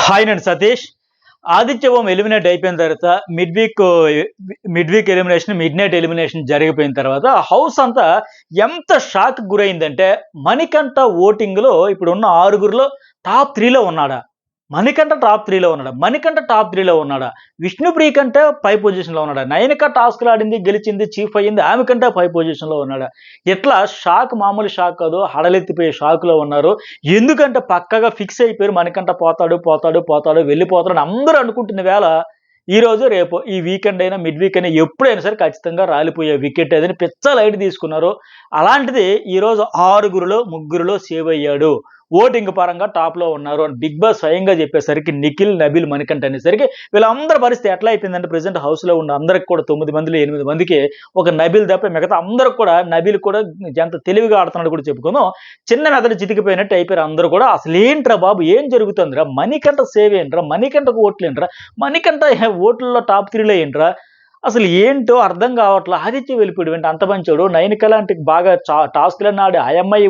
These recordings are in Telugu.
హాయ్ నేను సతీష్. ఆదిత్య ఓం ఎలిమినేట్ అయిపోయిన తర్వాత mid week elimination, mid night elimination జరిగిపోయిన తర్వాత హౌస్ అంతా ఎంత షాక్ గురైందంటే, మణికంఠ ఓటింగ్‌లో ఇప్పుడున్న ఆరుగురిలో టాప్ 3లో ఉన్నాడా? మణికంఠ టాప్ 3లో ఉన్నాడా? విష్ణుప్రియ కంటే పై పొజిషన్‌లో ఉన్నాడా? నయనిక టాస్క్‌లు ఆడింది, గెలిచింది, చీఫ్ అయ్యింది. ఆమె కంటే పై పొజిషన్‌లో ఉన్నాడా? ఇట్లా షాక్ మామూలు షాక్ కాదు. హడలెత్తిపోయే షాక్‌లో ఉన్నారు. ఎందుకంటే పక్కాగా ఫిక్స్ అయిపోయారు. మణికంఠ పోతాడు, వెళ్ళిపోతాడని అందరూ అనుకుంటున్న వేళ ఈరోజు, రేపు ఈ వీకెండ్ అయినా, మిడ్ వీక్ అయినా ఎప్పుడైనా సరే ఖచ్చితంగా రాలిపోయే వికెట్ అదని పిచ్చ లైట్ తీసుకున్నారు. అలాంటిది ఈరోజు ఆరుగురిలో ముగ్గురిలో సేవ్ అయ్యాడు. ఓటింగ్ పరంగా టాప్‌లో ఉన్నారు అని బిగ్ బాస్ స్వయంగా చెప్పేసరికి నిఖిల్, నబీల్, మణికంఠ అనేసరికి వీళ్ళందరి పరిస్థితి ఎట్లా అయిపోయిందంటే, ప్రెజెంట్ హౌస్‌లో ఉన్న అందరికి కూడా 9 మందిలో 8 మందికి ఒక నబీల్ తప్ప మిగతా అందరికి కూడా, నబీల్ కూడా ఎంత తెలివిగా ఆడుతున్నాడో కూడా చెప్పుకుందాం. చిన్న మెదడు చితికిపోయినట్టు అయిపోయారు అందరూ కూడా. అసలేంట్రా బాబు ఏం జరుగుతుందిరా? మణికంఠ సేవ్ ఏంట్రా? మణికంఠకు ఓట్లేంట్రా? మణికంఠ టాప్ 3లో ఏంట్రా? అసలు ఏంటో అర్థం కావట్లా. ఆదిత్య వెళ్ళిపోయాడు ఏంటి అంత మంచోడు? నయనిక లాంటి బాగా టాస్క్‌లన్నీ ఆడి ఆ అమ్మాయి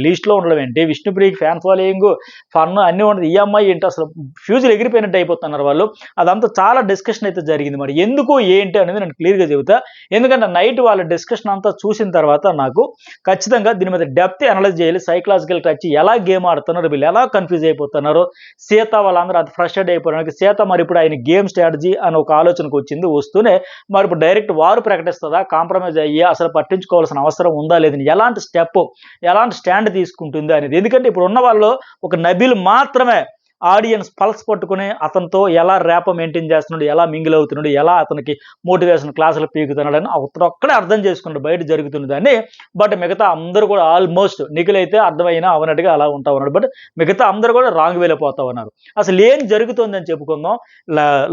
లిస్ట్‌లో ఉండడం ఏంటి? విష్ణుప్రియకి ఫ్యాన్ ఫాలోయింగు, ఫన్ అన్నీ ఉండదు. ఈ అమ్మాయి ఏంటి అసలు? ఫ్యూజులు ఎగిరిపోయినట్టు అయిపోతున్నారు వాళ్ళు. అదంతా చాలా డిస్కషన్ అయితే జరిగింది. మరి ఎందుకు, ఏంటి అనేది నేను క్లియర్‌గా చెబుతా. ఎందుకంటే నైట్ వాళ్ళ డిస్కషన్ అంతా చూసిన తర్వాత నాకు ఖచ్చితంగా దీని మీద డెప్త్ అనలైజ్ చేయాలి. సైకలాజికల్ టచ్ ఎలా గేమ్ ఆడుతున్నారు, వీళ్ళు ఎలా కన్‌ఫ్యూజ్ అయిపోతున్నారు. సీత వాళ్ళందరూ అది ఫ్రస్ట్రేట్ అయిపోవడానికి, సీత మరి ఇప్పుడు ఆయన గేమ్ స్ట్రాటజీ అని ఒక ఆలోచనకు వచ్చింది. వస్తూనే మరి ఇప్పుడు డైరెక్ట్ వారు ప్రకటిస్తుందా? కాంప్రమైజ్ అయ్యి అసలు పట్టించుకోవాల్సిన అవసరం ఉందా లేదని, ఎలాంటి స్టాండ్ తీసుకుంటుంది అనేది. ఎందుకంటే ఇప్పుడు ఉన్న వాళ్ళు ఒక నబీల్ మాత్రమే ఆడియన్స్ పల్స్ పట్టుకుని అతనితో ఎలా ర్యాప్ మెయింటైన్ చేస్తున్నాడు, ఎలా మింగిల్ అవుతున్నాడు, ఎలా అతనికి మోటివేషన్ క్లాసులు పీకుతున్నాడు అని ఒక్కడే అర్థం చేసుకున్నాడు బయట జరుగుతున్నదాన్ని. బట్ మిగతా అందరూ కూడా ఆల్మోస్ట్, నిఖిల్ అయితే అర్థమైనా అవనట్టుగా అలా ఉంటా ఉన్నాడు. బట్ మిగతా అందరూ కూడా రాంగ్ వేలో పోతా ఉన్నారు. అసలు ఏం జరుగుతుందని చెప్పుకుందాం.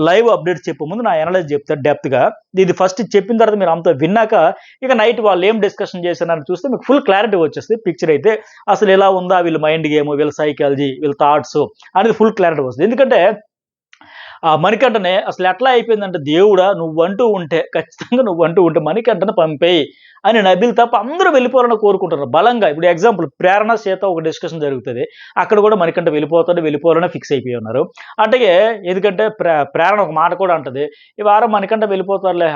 లైవ్ అప్డేట్స్ చెప్పే ముందు నా ఎనలైజ్ చెప్తాను డెప్త్గా. ఇది ఫస్ట్ చెప్పిన తర్వాత మీరు అంతా విన్నాక ఇక నైట్ వాళ్ళు ఏం డిస్కషన్ చేశారని చూస్తే మీకు ఫుల్ క్లారిటీ వచ్చేస్తుంది. పిక్చర్ అయితే అసలు ఎలా ఉందా, వీళ్ళ మైండ్ గేమ్, వీళ్ళ సైకాలజీ, వీళ్ళ థాట్స్ అనేది ఫుల్ క్లారిటీ వస్తుంది. ఎందుకంటే ఆ మణికంఠనే అసలు ఎట్లా అయిపోయిందంటే, దేవుడా ఖచ్చితంగా నువ్వంటూ ఉంటే మణికంఠను పంపేయి అని నబీల్ తప్ప అందరూ వెళ్ళిపోవాలని కోరుకుంటున్నారు బలంగా. ఇప్పుడు ఎగ్జాంపుల్ ప్రేరణ చేత ఒక డిస్కషన్ జరుగుతుంది. అక్కడ కూడా మణికంఠ వెళ్ళిపోవాలని ఫిక్స్ అయిపోయి ఉన్నారు. అట్లాగే ఎందుకంటే ప్రేరణ ఒక మాట కూడా అంటది, ఈ వారం మణికంఠ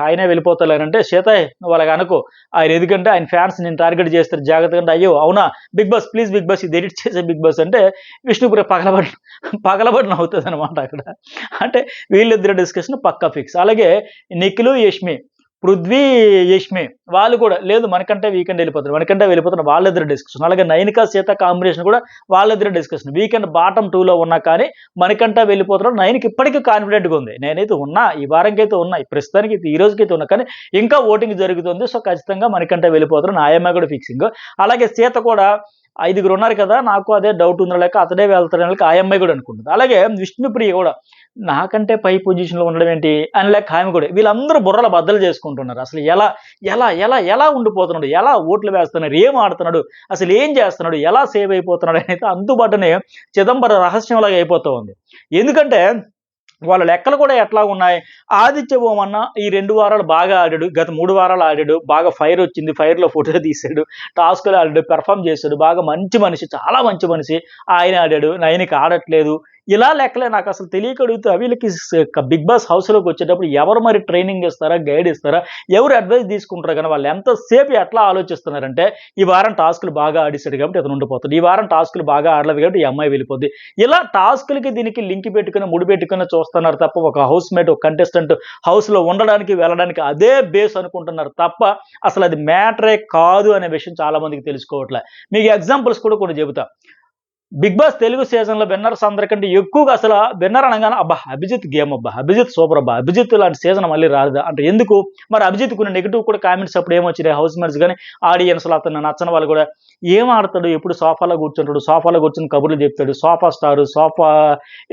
ఆయనే వెళ్ళిపోతారులే అంటే, సీత నువ్వు అలాగ అనుకో, ఆయన ఎందుకంటే ఆయన ఫ్యాన్స్ నేను టార్గెట్ చేస్తారు జాగ్రత్తగా అంటే, అయ్యో అవునా Bigg Boss please Bigg Boss ఇది ఎడిట్ చేసే బిగ్ బాస్ అంటే విష్ణుప్రియ పగలబడి నవ్వుతుంది అనమాట అక్కడ. అంటే వీళ్ళిద్దరు డిస్కషన్ పక్కా ఫిక్స్. అలాగే నిఖిల్, యష్మి, పృథ్వీ, యష్మి వాళ్ళు కూడా లేదు మనకంటే వెళ్ళిపోతున్నారు వాళ్ళిద్దరు డిస్కషన్. అలాగే నయనిక, సీత కాంబినేషన్ కూడా వాళ్ళిద్దరు డిస్కషన్. వీకెండ్ బాటమ్ 2లో ఉన్నా కానీ మణికంఠ వెళ్ళిపోతున్నారు. నయనికి ఇప్పటికీ కాన్ఫిడెంట్గా ఉంది, నేనైతే ఉన్నా, ఈ వారంకైతే ఉన్నా, ప్రస్తుతానికి ఈ రోజుకైతే ఉన్నా, కానీ ఇంకా ఓటింగ్ జరుగుతుంది. సో ఖచ్చితంగా మణికంఠ వెళ్ళిపోతున్నారు. ఆయమ్మ కూడా ఫిక్సింగ్. అలాగే సీత కూడా 5గురు ఉన్నారు కదా, నాకు అదే డౌట్ ఉందో లేక అతడే వెళ్తాడని ఆ అమ్మాయి కూడా అనుకుంటుంది. అలాగే విష్ణుప్రియ కూడా నాకంటే పై పొజిషన్లో ఉండడం ఏంటి అని లేక ఆమె కూడా, వీళ్ళందరూ బుర్రల బద్దలు చేసుకుంటున్నారు. అసలు ఎలా ఎలా ఎలా ఎలా ఉండిపోతున్నాడు, ఎలా ఓట్లు వేస్తున్నాడు, ఏం ఆడుతున్నాడు, అసలు ఏం చేస్తున్నాడు, ఎలా సేవ్ అయిపోతున్నాడు అనేది అందుబాటునే చిదంబర రహస్యంలాగా అయిపోతూ ఉంది. ఎందుకంటే వాళ్ళ లెక్కలు కూడా ఎట్లా ఉన్నాయి. ఆదిత్య బొమ్మన్న ఈ 2 వారాలు బాగా ఆడాడు, గత 3 వారాలు ఆడాడు, బాగా ఫైర్ వచ్చింది, ఫైర్లో ఫోటో తీశాడు, టాస్క్లు ఆడాడు, పెర్ఫామ్ చేశాడు, బాగా మంచి మనిషి, చాలా మంచి మనిషి. ఆయన ఆడాడు, నయనికి ఆడట్లేదు. ఇలా లెక్కలే నాకు అసలు తెలియక అడుగుతా. వీళ్ళకి బిగ్ బాస్ హౌస్లోకి వచ్చేటప్పుడు ఎవరు మరి ట్రైనింగ్ ఇస్తారా, గైడ్ ఇస్తారా, ఎవరు అడ్వైస్ తీసుకుంటారు, కానీ వాళ్ళు ఎంతసేపు ఎట్లా ఆలోచిస్తున్నారంటే, ఈ వారం టాస్క్లు బాగా ఆడిస్తాడు కాబట్టి అతను ఉండిపోతాడు, ఈ వారం టాస్క్లు బాగా ఆడలేదు కాబట్టి ఈ అమ్మాయి వెళ్ళిపోద్ది. ఇలా టాస్క్లకి దీనికి లింక్ పెట్టుకుని ముడి పెట్టుకుని చూస్తున్నారు తప్ప, ఒక హౌస్ మేట్, ఒక కంటెస్టెంట్ హౌస్లో ఉండడానికి వెళ్ళడానికి అదే బేస్ అనుకుంటున్నారు తప్ప అసలు అది మ్యాటరే కాదు అనే విషయం చాలా మందికి తెలుసుకోవట్లే. మీకు ఎగ్జాంపుల్స్ కూడా కొన్ని చెబుతా. బిగ్ బాస్ తెలుగు సీజన్లో విన్నర్స్ అందరికంటే ఎక్కువగా అసలు విన్నర్ అనగానే అభిజిత్ గేమ్, అభిజిత్ సూపర్, అభిజిత్ లాంటి సీజన్ మళ్ళీ రాదా అంటే ఎందుకు మరి? అభిజిత్ కొన్ని నెగిటివ్ కూడా కామెంట్స్ అప్పుడు ఏమొచ్చినాయి, హౌస్ మేట్స్ కానీ ఆడియన్స్లో అతను నచ్చని వాళ్ళు కూడా, ఏం ఆడతాడు, ఎప్పుడు సోఫాలో కూర్చుని కబుర్లు చెప్తాడు, సోఫా స్టారు,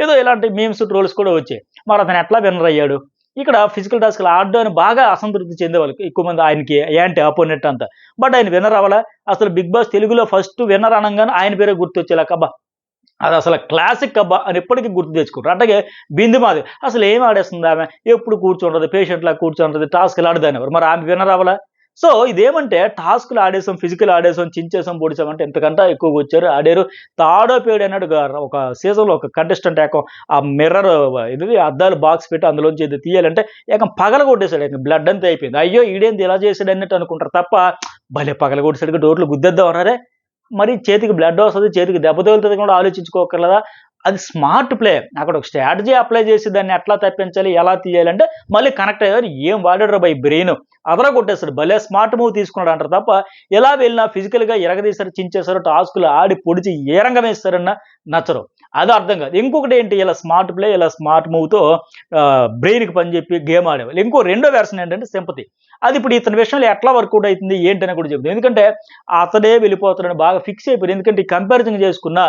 ఏదో ఇలాంటి మీమ్స్, ట్రోల్స్ కూడా వచ్చాయి. మరి అతను ఎట్లా విన్నర్ అయ్యాడు? ఇక్కడ ఫిజికల్ టాస్క్లు ఆడడం బాగా అసంతృప్తి చెందేవాళ్ళు ఎక్కువ మంది, ఆయనకి యాంటీ అపోనెంట్ అంతా. బట్ ఆయన విన్నర్ అవ్వాలా? అసలు బిగ్ బాస్ తెలుగులో ఫస్ట్ విన్నర్ అనగానే ఆయన పేరే గుర్తొచ్చేలాక అది అసలు క్లాసిక్ అని ఎప్పటికీ గుర్తు తెచ్చుకుంటారు. అట్లాగే బిందుమాది అసలు ఏం ఆడేస్తుంది, ఆమె ఎప్పుడు కూర్చుంటుంది, పేషెంట్లా కూర్చుంటుంది, టాస్క్లు ఆడదానివారు. మరి ఆమె విన్నర్ అవ్వాలా? సో ఇదేమంటే టాస్క్‌లు ఆడేసాం, ఫిజికల్ ఆడేసాం, చించేసాం, పొడిచాం అంటే ఇంతకంటే ఎక్కువగా వచ్చారు. ఆడారు. తాడో పేడో అన్నట్టుగా ఒక సీజన్‌లో ఒక కంటెస్టెంట్ ఏకం ఆ మిర్రర్ ఇది అద్దాలు బాక్స్ పెట్టి అందులోంచి ఏదో తీయాలంటే ఏకం పగలగొట్టేసాడు. ఏకం బ్లడ్ అంతా అయిపోయింది. అయ్యో! ఈడేంది ఇలా చేసాడు అన్నట్టు అనుకుంటారు తప్ప భలే పగలగొట్టేసాడుగా డోర్లు గుద్దేద్దాం అన్నారే! మరి చేతికి బ్లడ్ వస్తది, చేతికి దెబ్బ తగులుతది కూడా ఆలోచించుకోక్కర్లేదా? అది స్మార్ట్ ప్లే. అక్కడ ఒక స్ట్రాటజీ అప్లై చేసి దాన్ని ఎట్లా తప్పించాలి, ఎలా తీయాలంటే మళ్ళీ కనెక్ట్ అయ్యారు. ఏం వాడాడురా బై బ్రెయిన్. అదరగొట్టేసాడు. భలే స్మార్ట్ మూవ్ తీసుకున్నాడు అంటారు తప్ప ఎలా వెళ్ళినా ఫిజికల్‌గా ఇరగదీశారు, చించేశారు, టాస్కులు ఆడి పొడిచి ఏ రంగం వేస్తారన్నా నచ్చరు. అది అర్థం కాదు. ఇంకొకటేంటి ఇలా స్మార్ట్ ప్లే, ఇలా స్మార్ట్ మూవ్‌తో బ్రెయిన్‌కి పని చెప్పి గేమ్ ఆడేవాళ్ళు. రెండో వెర్షన్ ఏంటంటే సింపతి. అది ఇప్పుడు ఇతని విషయంలో ఎట్లా వర్కౌట్ అయితుంది ఏంటని కూడా చెప్తుంది. ఎందుకంటే అతడే వెళ్ళిపోతాడని బాగా ఫిక్స్ అయిపోయారు. ఎందుకంటే ఈ కంపారిజన్ చేసుకున్న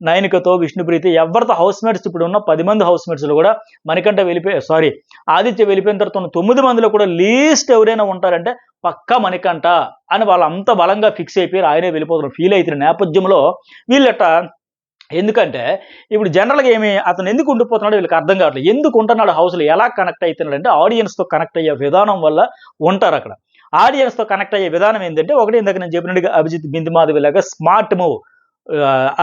నయనికతో, విష్ణుప్రీతి ఎవరితో హౌస్‌మేట్స్ ఇప్పుడున్న 10 మంది హౌస్‌మేట్స్‌లో కూడా మణికంఠ ఆదిత్య వెళ్ళిపోయిన తర్వాత ఉన్న 9 మందిలో కూడా లీస్ట్ ఎవరైనా ఉంటారంటే పక్కా మణికంఠ అని వాళ్ళు అంత బలంగా ఫిక్స్ అయిపోయారు. ఆయనే వెళ్ళిపోతున్నారు ఫీల్ అయితున్న నేపథ్యంలో వీళ్ళట ఎందుకంటే ఇప్పుడు జనరల్‌గా అతను ఎందుకు ఉండిపోతున్నాడో వీళ్ళకి అర్థం కావట్లేదు. ఎందుకు ఉంటున్నాడు హౌస్‌లో ఎలా కనెక్ట్ అయితున్నాడంటే ఆడియన్స్‌తో కనెక్ట్ అయ్యే విధానం వల్ల ఉంటారక్కడ. ఆడియన్స్‌తో కనెక్ట్ అయ్యే విధానం ఏందంటే ఒకటి ఇందాక నేను చెప్పినట్టుగా అభిజిత్ బిందుమాధవిలాగా స్మార్ట్ మూవ్.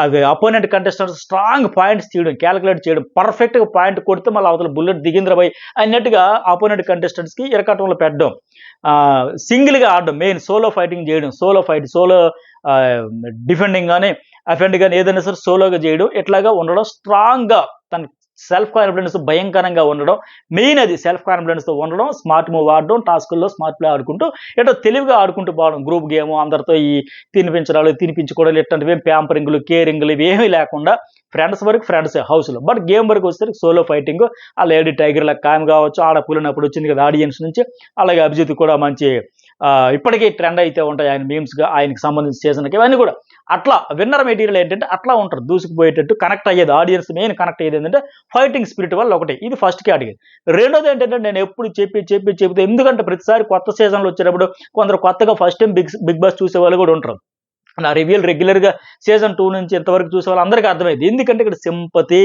అది అపోనెంట్ కంటెస్టెంట్స్ స్ట్రాంగ్ పాయింట్స్ తీయడం, కాలిక్యులేట్ చేయడం, పర్ఫెక్ట్‌గా పాయింట్ కొడితే మళ్ళీ అవతల బుల్లెట్ దిగిందిరా భయ్ అన్నట్టుగా అపోనెంట్ కంటెస్టెంట్స్‌కి ఇరకాటంలో పెట్టడం. సింగిల్‌గా ఆడడం, మెయిన్ సోలో ఫైటింగ్ చేయడం, సోలో ఆహ్, డిఫెండింగ్ గాని, అఫెండ్ గాని ఏదైనా సరే సోలోగా చేయడం. ఇట్లాగా ఉండడం స్ట్రాంగ్‌గా తన సెల్ఫ్ కాన్ఫిడెన్స్ భయంకరంగా ఉండడం. మెయిన్ అది సెల్ఫ్ కాన్ఫిడెన్స్‌తో ఉండడం, స్మార్ట్ మూవ్ ఆడడం, టాస్కుల్లో స్మార్ట్ ప్లే ఆడుకుంటూ ఏటో తెలివిగా ఆడుకుంటూ పోవడం. గ్రూప్ గేమ్ అందరితో ఈ తినిపించడాలు, తినిపించుకోవడాలు ఇట్లాంటివి ప్యాంపరింగ్‌లు, కేరింగ్‌లు ఇవేమీ లేకుండా ఫ్రెండ్స్ వరకు ఫ్రెండ్సే హౌస్‌లో. బట్ గేమ్ వరకు వచ్చేసరికి సోలో ఫైటింగ్. ఆ లేడీ టైగర్ లెక్క ఆమె కావచ్చు, ఆడ పులినప్పుడు వచ్చింది కదా ఆడియన్స్ నుంచి. అలాగే అభిజిత్ కూడా మంచి ఇప్పటికీ ట్రెండ్ అయితే ఉంటాయి ఆయన మీమ్స్‌గా ఆయనకి సంబంధించిన సీజన్‌కి ఇవన్నీ కూడా. అట్లా విన్నర్ మెటీరియల్ ఏంటంటే అట్లా ఉంటారు. దూసుకుపోయేటట్టు కనెక్ట్ అయ్యేది ఆడియన్స్ మెయిన్ కనెక్ట్ అయ్యేది ఏంటంటే ఫైటింగ్ స్పిరిట్ వల్ల ఒకటి. ఇది ఫస్ట్ కేటగిరీ. రెండోది ఏంటంటే నేను ఎప్పుడు చెబితే ఎందుకంటే ప్రతిసారి కొత్త సీజన్‌లు వచ్చేటప్పుడు కొందరు కొత్తగా ఫస్ట్ టైమ్ బిగ్ బాస్ చూసేవాళ్ళు కూడా ఉంటారు. నా రివ్యూలు రెగ్యులర్‌గా సీజన్ 2 నుంచి ఇంతవరకు చూసేవాళ్ళు అందరికీ అర్థమైంది. ఎందుకంటే ఇక్కడ సింపతి.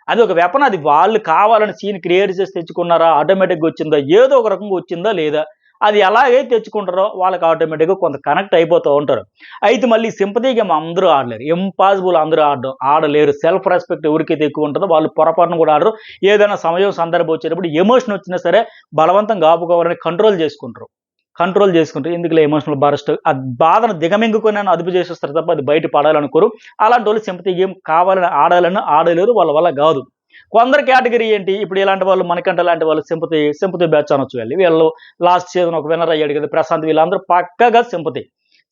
అది ఒక వెపన్. అది వాళ్ళు కావాలని సీన్ క్రియేట్ చేసి తెచ్చుకున్నారా? ఆటోమేటిక్‌గా వచ్చిందా? ఏదో ఒక రకంగా వచ్చిందా? లేదా? అది ఎలాగైతే తెచ్చుకుంటారో వాళ్ళకి ఆటోమేటిక్‌గా కొంత కనెక్ట్ అయిపోతూ ఉంటారు. అయితే మళ్ళీ సింపతి గేమ్ అందరూ ఆడలేరు. ఇంపాసిబుల్ అందరూ ఆడలేరు. సెల్ఫ్ రెస్పెక్ట్ ఎవరికైతే ఎక్కువ ఉంటుందో వాళ్ళు పొరపాటున కూడా ఆడరు. ఏదైనా సమయం, సందర్భం వచ్చేటప్పుడు ఎమోషన్ వచ్చినా సరే బలవంతంగా ఆపుకోవాలని కంట్రోల్ చేసుకుంటారు. ఎందుకులే ఎమోషనల్ బరస్ట్ ఆ బాధను దిగమింగుకొని అదుపు చేసేస్తారు తప్ప అది బయట పడాలనుకోరు. అలాంటి వాళ్ళు సింపతి గేమ్ కావాలని ఆడాలని ఆడలేరు. వాళ్ళ వల్ల కాదు. కొందరు కేటగిరీ ఏంటి? ఇప్పుడు ఇలాంటి వాళ్ళు మణికంఠ లాంటి వాళ్ళు సింపతి బ్యాచ్ అనొచ్చు వీళ్ళు లాస్ట్ సీజన్ ఒక విన్నర్ అయ్యాడు కదా! ప్రశాంత్ వీళ్ళందరూ పక్కాగా సింపతి.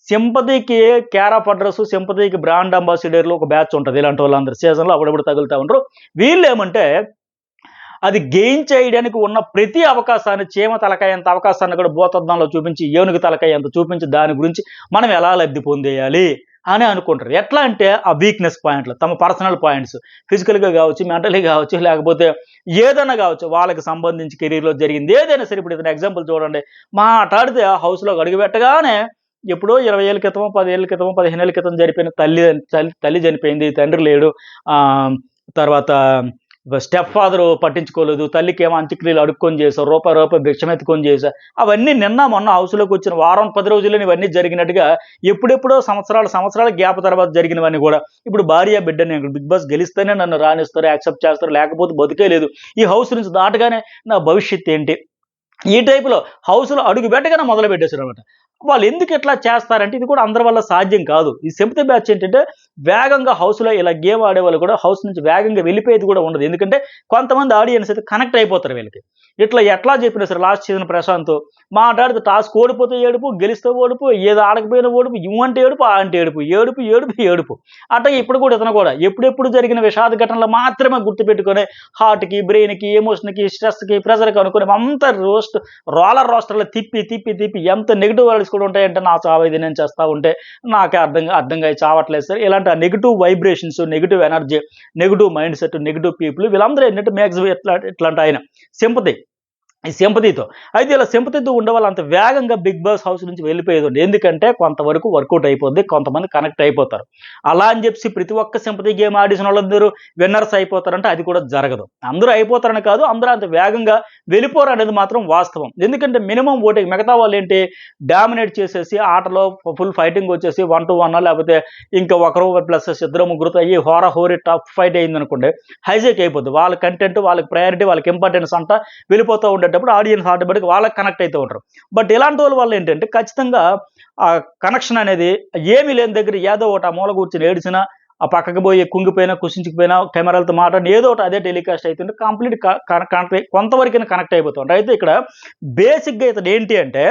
సింపతికి కేర్ ఆఫ్ అడ్రెస్, సింపతికి బ్రాండ్ అంబాసిడర్‌లు ఒక బ్యాచ్ ఉంటది. ఇలాంటి వాళ్ళందరూ సీజన్‌లో అప్పుడప్పుడు తగులుతా ఉంటారు. వీళ్ళేమంటే అది గెయిన్ చేయడానికి ఉన్న ప్రతి అవకాశాన్ని చీమ తలకాయంత అవకాశాన్ని కూడా భూతద్దంలో చూపించి, ఏనుగు తలకాయంత చూపించి దాని గురించి మనం ఎలా లబ్ధి పొందేయాలి అని అనుకుంటారు. ఎట్లా అంటే ఆ వీక్‌నెస్ పాయింట్లు, తమ పర్సనల్ పాయింట్స్ ఫిజికల్‌గా కావచ్చు, మెంటల్లీ కావచ్చు, లేకపోతే ఏదైనా కావచ్చు వాళ్ళకి సంబంధించి కెరీర్‌లో జరిగింది ఏదైనా సరే. ఇప్పుడు ఇతని ఎగ్జాంపుల్ చూడండి. మాటాడితే ఆ హౌస్‌లోకి అడుగుపెట్టగానే ఎప్పుడో 20 ఏళ్ల క్రితమో, 10 ఏళ్ల క్రితమో, 15 ఏళ్ల క్రితం జరిపోయిన తల్లి చనిపోయింది. తండ్రి లేడు. ఆహ్, తర్వాత స్టెప్ ఫాదరు పట్టించుకోలేదు. తల్లికేమో అంత్యక్రియలు అడుక్కొని చేశారు. రూపాయి భిక్షమెత్తుకొని చేశా. అవన్నీ నిన్న మొన్న హౌస్‌లోకి వచ్చిన వారం, 10 రోజుల్లోనే ఇవన్నీ జరిగినట్టుగా ఎప్పుడెప్పుడో సంవత్సరాల గ్యాప్ తర్వాత జరిగినవన్నీ గూడా. ఇప్పుడు భార్య, బిడ్డని బిగ్ బాస్ గెలిస్తేనే నన్ను రానిస్తారు, యాక్సెప్ట్ చేస్తారు. లేకపోతే బతుకే లేదు. ఈ హౌస్ నుంచి దాటగానే నా భవిష్యత్తేంటి? ఈ టైప్‌లో హౌస్‌లో అడుగు పెట్టగానే మొదలుపెట్టేసారనమాట. వాళ్ళెందుకు ఇట్లా చేస్తారంటే ఇది కూడా అందరి వల్ల సాధ్యం కాదు. ఈ సింపతి బ్యాచ్ ఏంటంటే వేగంగా హౌస్‌లో ఇలా గేమ్ ఆడేవాళ్ళు కూడా హౌస్ నుంచి వేగంగా వెళ్ళిపోయేది కూడా ఉండదు. ఎందుకంటే కొంతమంది ఆడియన్స్ అయితే కనెక్ట్ అయిపోతారు వీళ్ళకి. ఇట్లా ఎట్లా చెప్పినా సరే లాస్ట్ సీజన్ ప్రశాంత్ మాట్లాడితే టాస్క్ ఓడిపోతే ఏడుపు, గెలిస్తే ఓడుపు, ఏది ఆడకపోయినా ఓడుపు, అంటే ఏడుపు, ఆ అంటే ఏడుపు, ఏడుపు. అట్లా ఇప్పుడు కూడా ఇతను కూడా ఎప్పుడెప్పుడు జరిగిన విషాద ఘటనలు మాత్రమే గుర్తుపెట్టుకొని హార్ట్‌కి, బ్రెయిన్‌కి, ఎమోషన్‌కి, స్ట్రెస్‌కి, ప్రెషర్‌కి అనుకుని అంతా రోలర్ రోస్టర్‌లో తిప్పి ఎంత నెగెటివ్ వర్డ్స్ కూడా ఉంటాయంటే నా చావు ఇది నేను చేస్తా ఉంటే నాకే అర్థంగా చావట్లేదు సార్. ఇలాంటి negative vibrations, negative energy, negative mind set, negative people వీళ్ళందరూ ఏంటంటే మాక్సిమం ఇట్లాంటి ఆయన సింపతి. ఈ సింపతితో. అయితే ఇలా సింపతితో ఉండేవాళ్ళు అంత వేగంగా 'బిగ్ బాస్' హౌస్ నుంచి వెళ్ళిపోయేదుండదు. ఎందుకంటే కొంతవరకు వర్కౌట్ అయిపోద్ది. కొంతమంది కనెక్ట్ అయిపోతారు. అలా అని చెప్పి ప్రతి ఒక్క సింపతి గేమ్ ఆడిసిన వాళ్ళందరూ విన్నర్స్ అయిపోతారంటే అది కూడా జరగదు. అందరూ అయిపోతారని కాదు, అందరూ అంత వేగంగా వెళ్ళిపోరనేది మాత్రం వాస్తవం. ఎందుకంటే మినిమమ్ ఓటింగ్ మిగతా వాళ్ళేంటి డామినేట్ చేసేసి ఆటలో ఫుల్ ఫైటింగ్ వచ్చేసి 1-1 లేకపోతే ఇంకా ఒకరు ప్లస్ ఇద్దరు ముగ్గురుతో అయ్యి హోరాహోరీ టఫ్ ఫైట్ అయిందనుకోండి, హైజాక్ అయిపోద్ది. వాళ్ళ కంటెంట్, వాళ్ళకి ప్రయారిటీ, వాళ్ళకి ఇంపార్టెన్స్ అంతా వెళ్ళిపోతూ ఉండేటప్పుడు ఆడియన్స్ ఆటోమేటిక్గా వాళ్ళకి కనెక్ట్ అవుతూ ఉంటారు. బట్ ఇలాంటి వాళ్ళ వల్ల ఏంటంటే ఖచ్చితంగా ఆ కనెక్షన్ అనేది ఏమీ లేని దగ్గర ఏదో ఒకటి ఆ మూల కూర్చొని ఏడిచినా, ఆ పక్కకి పోయి కుంగిపోయినా, కుసించుకుపోయినా, కెమెరాలతో మాట్లాడిన ఏదో ఒకటి అదే టెలికాస్ట్ అవుతుంటే కంప్లీట్ కనెక్ట్ కొంతవరకు కనెక్ట్ అయిపోతుంటారు. అయితే ఇక్కడ బేసిక్గా ఇతను ఏంటి అంటే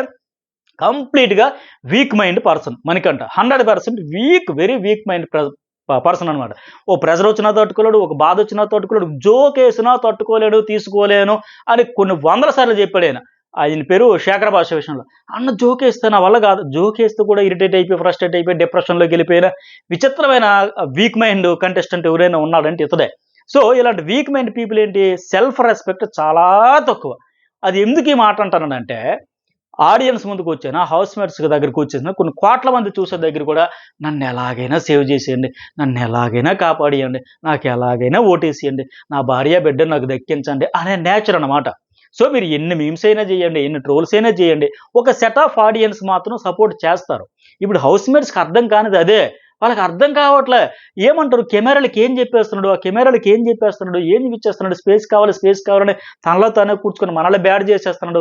కంప్లీట్‌గా week mind person Manikanta. 100% very weak mind person అనమాట. ఓ ప్రెషర్ వచ్చినా తట్టుకోలేడు, ఒక బాధ వచ్చినా తట్టుకోలేడు, జోకేసినా తట్టుకోలేడు, తీసుకోలేను అని కొన్ని వందల సార్లు చెప్పాడాయన. ఆయన పేరు శేఖర్ భాష విషయంలో. అన్న జోకేస్తే నా వల్ల కాదు. జోకేస్తూ కూడా ఇరిటేట్ అయిపోయి, ఫ్రస్ట్రేట్ అయిపోయి, డిప్రెషన్‌లోకి వెళ్ళిపోయిన విచిత్రమైన వీక్ మైండ్ కంటెస్టెంట్ ఎవరైనా ఉన్నాడంటే ఇతడే. సో, ఇలాంటి వీక్ మైండ్ పీపుల్ ఏంటి సెల్ఫ్ రెస్పెక్ట్ చాలా తక్కువ. అది ఎందుకు ఈ మాట అంటానంటే ఆడియన్స్ ముందుకొచ్చాను, హౌస్‌మేట్స్ దగ్గరికి వచ్చేసిన కొన్ని కోట్ల మంది చూసే దగ్గర కూడా నన్ను ఎలాగైనా సేవ్ చేసేయండి, నన్ను ఎలాగైనా కాపాడియండి, నాకు ఎలాగైనా ఓటేసేయండి, నా భార్య బిడ్డను నాకు దక్కించండి అనే నేచర్ అనమాట. సో, మీరు ఎన్ని మీమ్స్ అయినా చేయండి, ఎన్ని ట్రోల్స్ అయినా చేయండి, ఒక సెట్ ఆఫ్ ఆడియన్స్ మాత్రం సపోర్ట్ చేస్తారు. ఇప్పుడు హౌస్‌మేట్స్‌కి అర్థం కానిది అదే. వాళ్ళకి అర్థం కావట్లే. ఏమంటారు కెమెరాలకి ఏం చెప్పేస్తున్నాడు, ఆ కెమెరాలకి ఏం చెప్పేస్తున్నాడు, ఏం చూపిచ్చేస్తున్నాడు, స్పేస్ కావాలి, స్పేస్ కావాలని తనలో తానే కూర్చుకొని మనల్ని బ్యాడ్ చేసేస్తున్నాడు.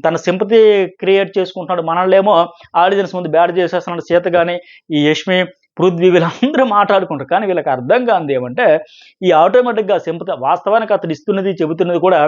తన సింపతి క్రియేట్ చేసుకుంటున్నాడు. మనల్నేమో ఆడియన్స్ ముందు బ్యాడ్ చేసేస్తున్నాడు. సీత గాని, ఈ యష్మి, పృథ్వీ వీళ్ళందరూ మాట్లాడుకుంటారు. కానీ వీళ్ళకి అర్థం కానిది ఏమంటే ఈ ఆటోమేటిక్‌గా సింపతి వాస్తవానికి అతడు ఇస్తున్నది, చెబుతున్నది కూడా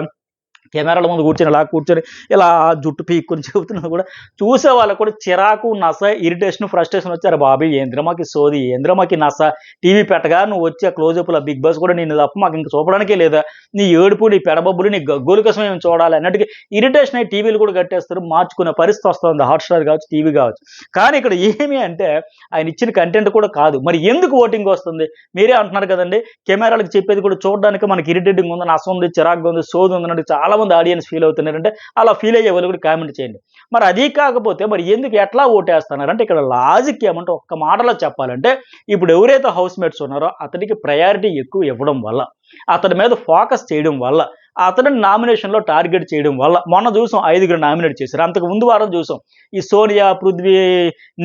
కెమెరాల ముందు కూర్చొని ఇలా కూర్చొని ఇలా జుట్టు పీక్కొని చెబుతున్నది కూడా చూసే వాళ్ళకి కూడా చిరాకు, నస, ఇరిటేషన్, ఫ్రస్ట్రేషన్ వచ్చి అరే బాబు ఏందిరా మాకు ఈ సోది, ఏందిరా మాకు ఈ నస, టీవీ పెట్టగా నువ్వు వచ్చి ఆ క్లోజప్‌లో బిగ్ బాస్ కూడా నిన్ను తప్ప మాకు ఇంక చూపడానికే లేదా, నీ ఏడుపు, నీ పెడబొబ్బులు, నీ గగ్గోల కోసమే మేము చూడాలి అన్నట్టుగా ఇరిటేషన్ అయ్యి టీవీలు కూడా కట్టేస్తారు. మార్చుకునే పరిస్థితి వస్తుంది హాట్‌స్టార్ కావచ్చు, టీవీ కావచ్చు. కానీ ఇక్కడ ఏమి అంటే ఆయన ఇచ్చిన కంటెంట్ కూడా కాదు. మరి ఎందుకు ఓటింగ్ వస్తుంది? మీరే అంటున్నారు కదండీ! కెమెరాలకు చెప్పేది కూడా చూడడానికి మనకి ఇరిటేటింగ్ ఉంది, నస ఉంది, చిరాకుగా ఉంది, సోది ఉంది అన్నట్టు చాలా మంది ఆడియన్స్ ఫీల్ అవుతున్నారంటే అలా ఫీల్ అయ్యే వాళ్ళు కూడా కామెంట్ చేయండి. మరి అది కాకపోతే మరి ఎందుకు ఎట్లా ఓటేస్తున్నారంటే ఇక్కడ లాజిక్ ఏమంటే ఒక్క మాటలో చెప్పాలంటే ఇప్పుడు ఎవరైతే హౌస్‌మేట్స్ ఉన్నారో అతడికి ప్రయారిటీ ఎక్కువ ఇవ్వడం వల్ల, అతడి మీద ఫోకస్ చేయడం వల్ల, అతడిని నామినేషన్‌లో టార్గెట్ చేయడం వల్ల మొన్న చూసాం 5గురు నామినేట్ చేశారు. అంతకు ముందు వారం చూసాం. ఈ సోనియా, పృథ్వీ,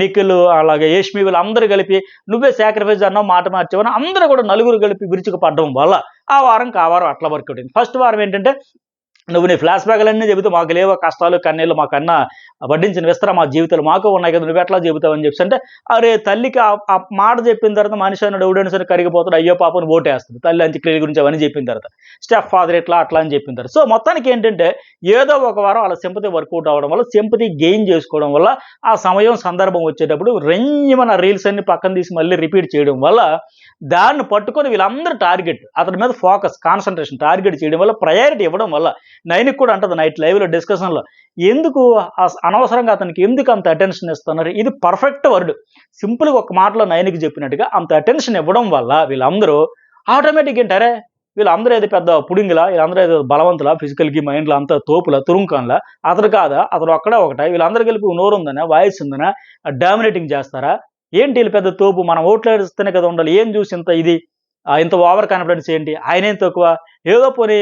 నిఖిల్ అలాగే యష్మి వీళ్ళందరూ కలిపి నువ్వే సాక్రిఫైస్ అన్నావు, మాట మార్చావని అందరూ కూడా నలుగురు కలిపి విరుచుకుపడడం వల్ల ఆ వారంకి ఆ వారం అట్లా వర్కౌట్ అయింది. ఫస్ట్ వారం ఏంటంటే నువ్వు నీ ఫ్లాష్ బ్యాక్‌లన్నీ చెబుతూ మాకు లేవా కష్టాలు, కన్నీళ్లు మాకన్నా వడ్డించిన విస్తరా మా జీవితాలు మాకు ఉన్నాయి కదా నువ్వెట్లా చెబుతావని చెప్పేసి అంటే, అరే తల్లికి ఆ మాట చెప్పిన తర్వాత మనిషి అన్నాడు ఎవడైనా సరే కరిగిపోతాడు, అయ్యో పాపం ఓటేస్తుంది. తల్లి అంత్యక్రియల గురించి అవన్నీ చెప్పిన తర్వాత. స్టెప్ ఫాదర్ ఇట్లా అట్లా అని చెప్పిన తర్వాత. సో, మొత్తానికి ఏంటంటే ఏదో ఒక వారం వాళ్ళ సింపతి వర్కౌట్ అవ్వడం వల్ల, సింపతి గెయిన్ చేసుకోవడం వల్ల, ఆ సమయం సందర్భం వచ్చేటప్పుడు రింగిమన్న రీల్స్ అన్ని పక్కన తీసి మళ్ళీ రిపీట్ చేయడం వల్ల దాన్ని పట్టుకొని వీళ్ళందరూ టార్గెట్ అతని మీద ఫోకస్, కాన్సంట్రేషన్ టార్గెట్ చేయడం వల్ల, ప్రయారిటీ ఇవ్వడం వల్ల నైన్‌కి కూడా అంటది నైట్ లైవ్‌లో డిస్కషన్‌లో. ఎందుకు అనవసరంగా అతనికి ఎందుకు అంత అటెన్షన్ ఇస్తున్నారు? ఇది పర్ఫెక్ట్ వర్డ్. సింపుల్‌గా ఒక మాటలో నైన్‌కి చెప్పినట్టుగా అంత అటెన్షన్ ఇవ్వడం వల్ల వీళ్ళందరూ ఆటోమేటిక్‌గా ఏంటి అరే! వీళ్ళందరూ ఏదో పెద్ద పుడింగిలా, వీళ్ళందరూ ఏదో బలవంతులా, ఫిజికల్‌కి, మైండ్‌లో అంతా తోపులా, తురుంకంలా, అతడు కాదా? అతడు ఒక్కడే ఒకటా? వీళ్ళందరూ కలిపి నోరుందనా? వాయిస్ ఉందనా? డామినేటింగ్ చేస్తారా? ఏంటి ఈళ్ళు పెద్ద తోపు మనం ఓట్లేస్తేనే కదా ఉండాలి. ఏం చూసి ఇంత ఇది ఇంత ఓవర్ కాన్ఫిడెన్స్ ఏంటి? ఆయనేం తక్కువ? ఏదో పోనీ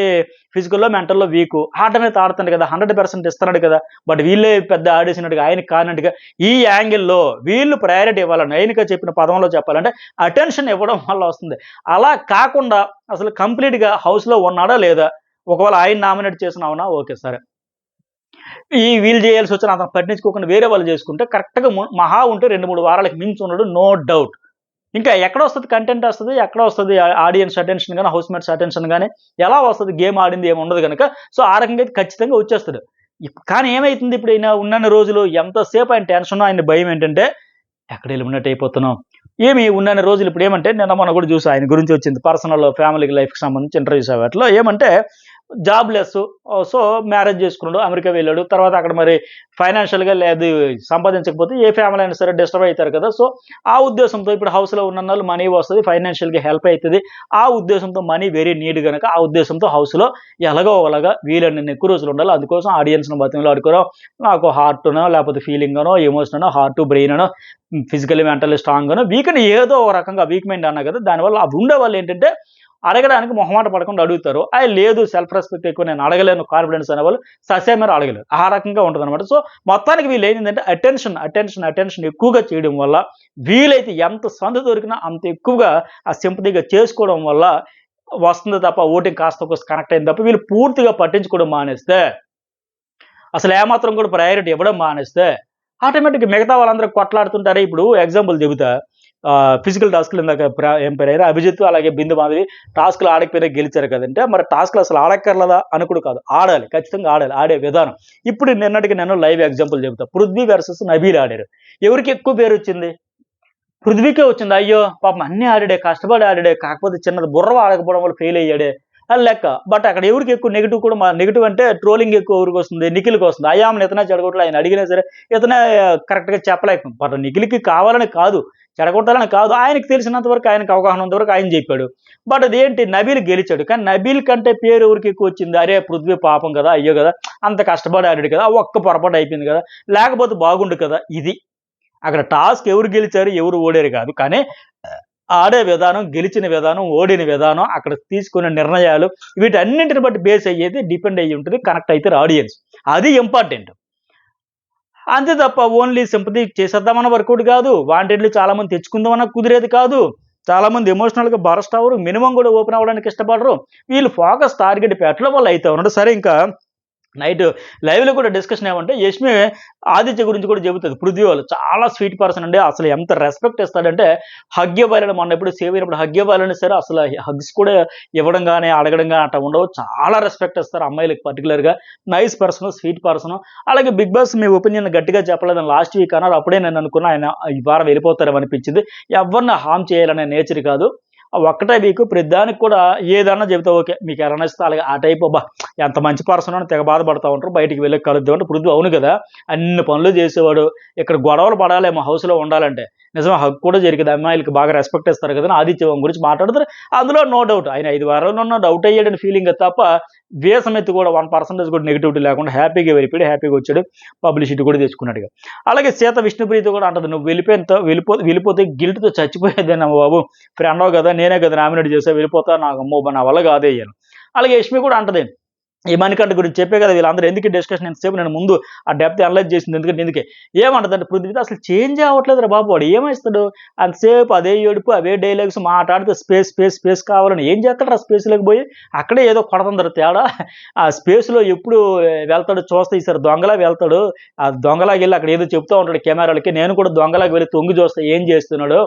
ఫిజికల్‌లో, మెంటల్‌లో వీకు. ఆట మీద ఆడుతున్నాడు కదా! 100% ఇస్తున్నాడు కదా! బట్ వీళ్ళే పెద్ద ఆడేసినట్టుగా ఆయనకి కానట్టుగా ఈ యాంగిల్‌లో వీళ్ళు ప్రయారిటీ ఇవ్వాలి. నైనిక చెప్పిన పదంలో చెప్పాలంటే అటెన్షన్ ఇవ్వడం వల్ల వస్తుంది. అలా కాకుండా అసలు కంప్లీట్‌గా హౌస్‌లో ఉన్నాడా లేదా? ఒకవేళ ఆయన నామినేట్ చేసిన అవునా? ఓకే. సరే. వీళ్ళు చేయాల్సొచ్చిన అతను పట్టించుకోకుండా వేరే వాళ్ళు చేసుకుంటే కరెక్ట్‌గా మహా ఉంటే 2, 3 వారాలకు మించి ఉండడు నో డౌట్. ఇంకా ఎక్కడొస్తది కంటెంట్ ఒస్తది, ఎక్కడొస్తది ఆడియన్స్ అటెన్షన్ గాని, హౌస్‌మేట్స్ అటెన్షన్ గాని, ఎలా వస్తది గేమ్ ఆడింది ఏమి ఉండదు గనక. సో, ఆ రకంగా అయితే ఖచ్చితంగా వచ్చేస్తాడు. కానీ ఏమైతుంది ఇప్పుడు ఈయన ఉన్నన్ని రోజులు ఎంతసేపు ఆయన టెన్షను, ఆయన భయం ఏంటంటే ఎక్కడ ఎలిమినేట్ అయిపోతున్నాం. ఏమి ఉన్నన్ని రోజులు ఇప్పుడేమంటే నిన్న మొన్న కూడా చూసా ఆయన గురించి వచ్చింది. పర్సనల్ ఫ్యామిలీ లైఫ్‌కి సంబంధించి ఇంటర్వ్యూస్ వాటిలో ఏమంటే జాబ్‌లెస్. సో, మ్యారేజ్ చేసుకున్నాడు. అమెరికా వెళ్ళాడు. తర్వాత అక్కడ మరి ఫైనాన్షియల్‌గా లేదు సంపాదించకపోతే ఏ ఫ్యామిలీ అయినా సరే డిస్టర్బ్ అయితారు కదా! సో, ఆ ఉద్దేశంతో ఇప్పుడు హౌస్‌లో ఉన్నన్నాళ్ళు మనీ వస్తది. ఫైనాన్షియల్‌గా హెల్ప్ అయితది. ఆ ఉద్దేశంతో మనీ వెరీ నీడ్ గనక ఆ ఉద్దేశంతో హౌస్‌లో ఎలాగో ఒకలాగా వీలైనన్ని ఎక్కువ రోజులు ఉండాలి. అందుకోసం ఆడియన్స్‌ని బతిమిలాడుకోవడం, నాకు హార్ట్‌నో లేకపోతే ఫీలింగనో, ఎమోషననో, హార్ట్, బ్రెయిన్ అనో, ఫిజికల్లీ, మెంటల్లీ స్ట్రాంగనో వీక్‌ని ఏదో ఒక రకంగా వీక్ మైండ్ అన్నా కదా! దానివల్ల అవి ఉండేవాళ్ళేంటంటే అడగడానికి మొహమాట పడకుండా అడుగుతారు. లేదు సెల్ఫ్ రెస్పెక్ట్ ఎక్కువ నేను అడగలేను కాన్ఫిడెన్స్ అనేవాళ్ళు ససేమిరా అడగలేరు. ఆ రకంగా ఉంటదనమాట. సో, మొత్తానికి వీళ్ళేంటంటే అటెన్షన్ ఎక్కువగా చేయడం వల్ల వీలైతే ఎంత సందు దొరికినా అంత ఎక్కువగా ఆ సింపతిగా చేసుకోవడం వల్ల వస్తుంది తప్ప ఓటింగ్ కాస్త కోస్త కనెక్ట్ అయింది తప్ప వీళ్ళు పూర్తిగా పట్టించుకోవడం మానేస్తే, అసలు ఏమాత్రం కూడా ప్రయారిటీ ఇవ్వడం మానేస్తే ఆటోమేటిక్‌గా మిగతా వాళ్ళందరూ కొట్లాడుతుంటారే. ఇప్పుడు ఎగ్జాంపుల్ చెబుతా. ఫిజికల్ టాస్క్‌లు ఇందాక ఏం పేరయ్యారు అభిజిత్ అలాగే బిందు మాధవి టాస్క్‌లు ఆడకపోయినా గెలిచారు కదంటే, మరి టాస్క్‌లు అసలు ఆడక్కర్లేదా అనుకుడు కాదు. ఆడాలి. ఖచ్చితంగా ఆడాలి. ఆడే విధానం. ఇప్పుడు నిన్నటికి నేను లైవ్ ఎగ్జాంపుల్ చెబుతా. 'పృథ్వీ వర్సెస్ నబీల్' ఆడారు. ఎవరికి ఎక్కువ పేరొచ్చింది? పృథ్వీకే వచ్చింది. అయ్యో! పాపం అన్నీ ఆడాడే, కష్టపడి ఆడాడే. కాకపోతే చిన్నది బుర్ర వాడకపోవడం వల్ల ఫెయిల్ అయ్యాడే అని లెక్క. బట్ అక్కడ ఎవరికి ఎక్కువ నెగెటివ్ కూడా నెగెటివ్ అంటే ట్రోలింగ్ ఎక్కువ ఎవరికొస్తుంది? నిఖిల్‌కొస్తుంది. అయ్యామని ఇతనే చెడగొట్టాలి. ఆయన అడిగినా సరే ఇతనే కరెక్ట్‌గా చెప్పలేకపోయాడు. బట్ నిఖిల్‌కి కావాలని కాదు. చెడగొట్టాలని కాదు. ఆయనకి తెలిసినంత వరకు, ఆయనకి అవగాహన ఉన్నంత వరకు ఆయన చెప్పాడు. బట్ అదేంటి నబీల్ గెలిచాడు. కానీ నబీల్ కంటే పేరు ఎవరికి ఎక్కువొచ్చింది? అరే! పృథ్వీ పాపం కదా! అయ్యో కదా! అంత కష్టపడి ఆడాడు కదా! ఒక్క పొరపాటు అయిపోయింది కదా! లేకపోతే బాగుండు కదా! ఇది. అక్కడ టాస్క్ ఎవరు గెలిచారు, ఎవరు ఓడారు కాదు. కానీ ఆడే విధానం, గెలిచిన విధానం, ఓడిన విధానం, అక్కడ తీసుకున్న నిర్ణయాలు వీటన్నింటిని బట్టి బేస్ అయ్యేది డిపెండ్ అయ్యి ఉంటది. కనెక్ట్ అయితారు ఆడియన్స్. అది ఇంపార్టెంట్. అంతే తప్ప ఓన్లీ సింపథీ చేసేద్దామన్న వర్కౌట్ కాదు. వాంటెడ్‌లు చాలా మంది తెచ్చుకుందామన్నా కుదిరేది కాదు. చాలా మంది ఎమోషనల్‌గా బరస్ట్ అవ్వరు. మినిమమ్ కూడా ఓపెన్ అవ్వడానికి ఇష్టపడరు. వీళ్ళు ఫోకస్ టార్గెట్ పెట్టడం వల్ల అయితా ఉన్నాడు. సరే ఇంకా నైట్ లైవ్‌లో కూడా డిస్కషన్ ఏమంటే యష్మి ఆదిత్య గురించి కూడా చెబుతది. పృథ్వీ వాళ్ళు చాలా స్వీట్ పర్సన్ అండి. అసలు ఎంత రెస్పెక్ట్ ఇస్తాడంటే హగ్ ఇవ్వాలని మొన్న ఎప్పుడు సేవ్ అయినప్పుడు హగ్ ఇవ్వాలని సరే అసలు హగ్స్ కూడా ఇవ్వడం గాని, అడగడం గాని అట్లా ఉండవు. చాలా రెస్పెక్ట్ ఇస్తారు అమ్మాయిలకి పర్టిక్యులర్‌గా. Nice person, sweet person. అలాగే 'బిగ్ బాస్' మీ ఒపీనియన్ గట్టిగా చెప్పలేదని లాస్ట్ వీక్ అన్నారు. అప్పుడే నేను అనుకున్నా ఆయన ఈ వారం వెళ్ళిపోతారేమో అనిపించింది. ఎవరిని హార్మ్ చేయాలనే నేచర్ కాదు. ఆ ఒక్కటే వీకు ప్రతిదానికి కూడా ఏదన్నా చెబితే ఓకే. మీకు ఎలా నచ్చితే అలాగే ఆ టైపు అబ్బా! ఎంత మంచి పర్సనో అని తెగ బాధపడతా ఉంటారు. బయటికి వెళ్ళి కలుద్దాం అంటే పృథ్వీ అవును కదా! అన్ని పనులు చేసేవాడు. ఇక్కడ గొడవలు పడాలేమో హౌస్‌లో ఉండాలంటే. నిజమే హగ్ కూడా జరిగేది. అమ్మాయిలకి బాగా రెస్పెక్ట్ ఇస్తారు కదా! అని ఆదిత్య వంగ గురించి మాట్లాడుతారు. అందులో నో డౌట్. ఆయన 5 వారాలున్న డౌట్ అయ్యాడని ఫీలింగే తప్ప వేసమెత్తి కూడా 1% కూడా నెగటివిటీ లేకుండా హ్యాపీగా వెళ్ళిపోయాడు. హ్యాపీగా వచ్చాడు. పబ్లిసిటీ కూడా తెచ్చుకున్నాడుగా. అలాగే సీత విష్ణుప్రీత కూడా అంటది. నువ్వు వెళ్ళిపోతే గిల్ట్‌తో చచ్చిపోయేదేనమ్మా బాబు. ఫ్రెండో కదా! నేనే కదా నామినేట్ చేశా. వెళ్ళిపోతా నాకు అమ్మో! నా వల్ల కాదే అయ్యాను. అలాగే యష్మి కూడా అంటది. ఈ మణికంఠ గురించి చెప్పే కదా వీళ్ళందరూ ఎందుకు డిస్కషన్ ఇంతసేపు నేను ముందు ఆ డెప్త్ అనలైజ్ చేసింది ఎందుకంటే ఇందుకే. ఏమంటదంటే పృథ్వీ అసలు చేంజే అవ్వట్లేదురా బాబు వాడు ఏమిస్తాడు? అంతసేపు అదే ఏడుపు, అవే డైలాగ్స్ మాట్లాడితే స్పేస్ కావాలని ఏం చేస్తాడురా స్పేస్‌లోకి పోయి? అక్కడే ఏదో కొడతందిరా తేడా. ఆ స్పేస్‌లో ఎప్పుడు వెళ్తాడో చూస్తే ఈసారి దొంగలా వెళ్తాడు. ఆ దొంగలాగెళ్ళి అక్కడ ఏదో చెప్తా ఉంటాడు కెమెరాలకి. నేను కూడా దొంగలాగా వెళ్లి తొంగి చూస్తా ఏం చేస్తున్నాడో.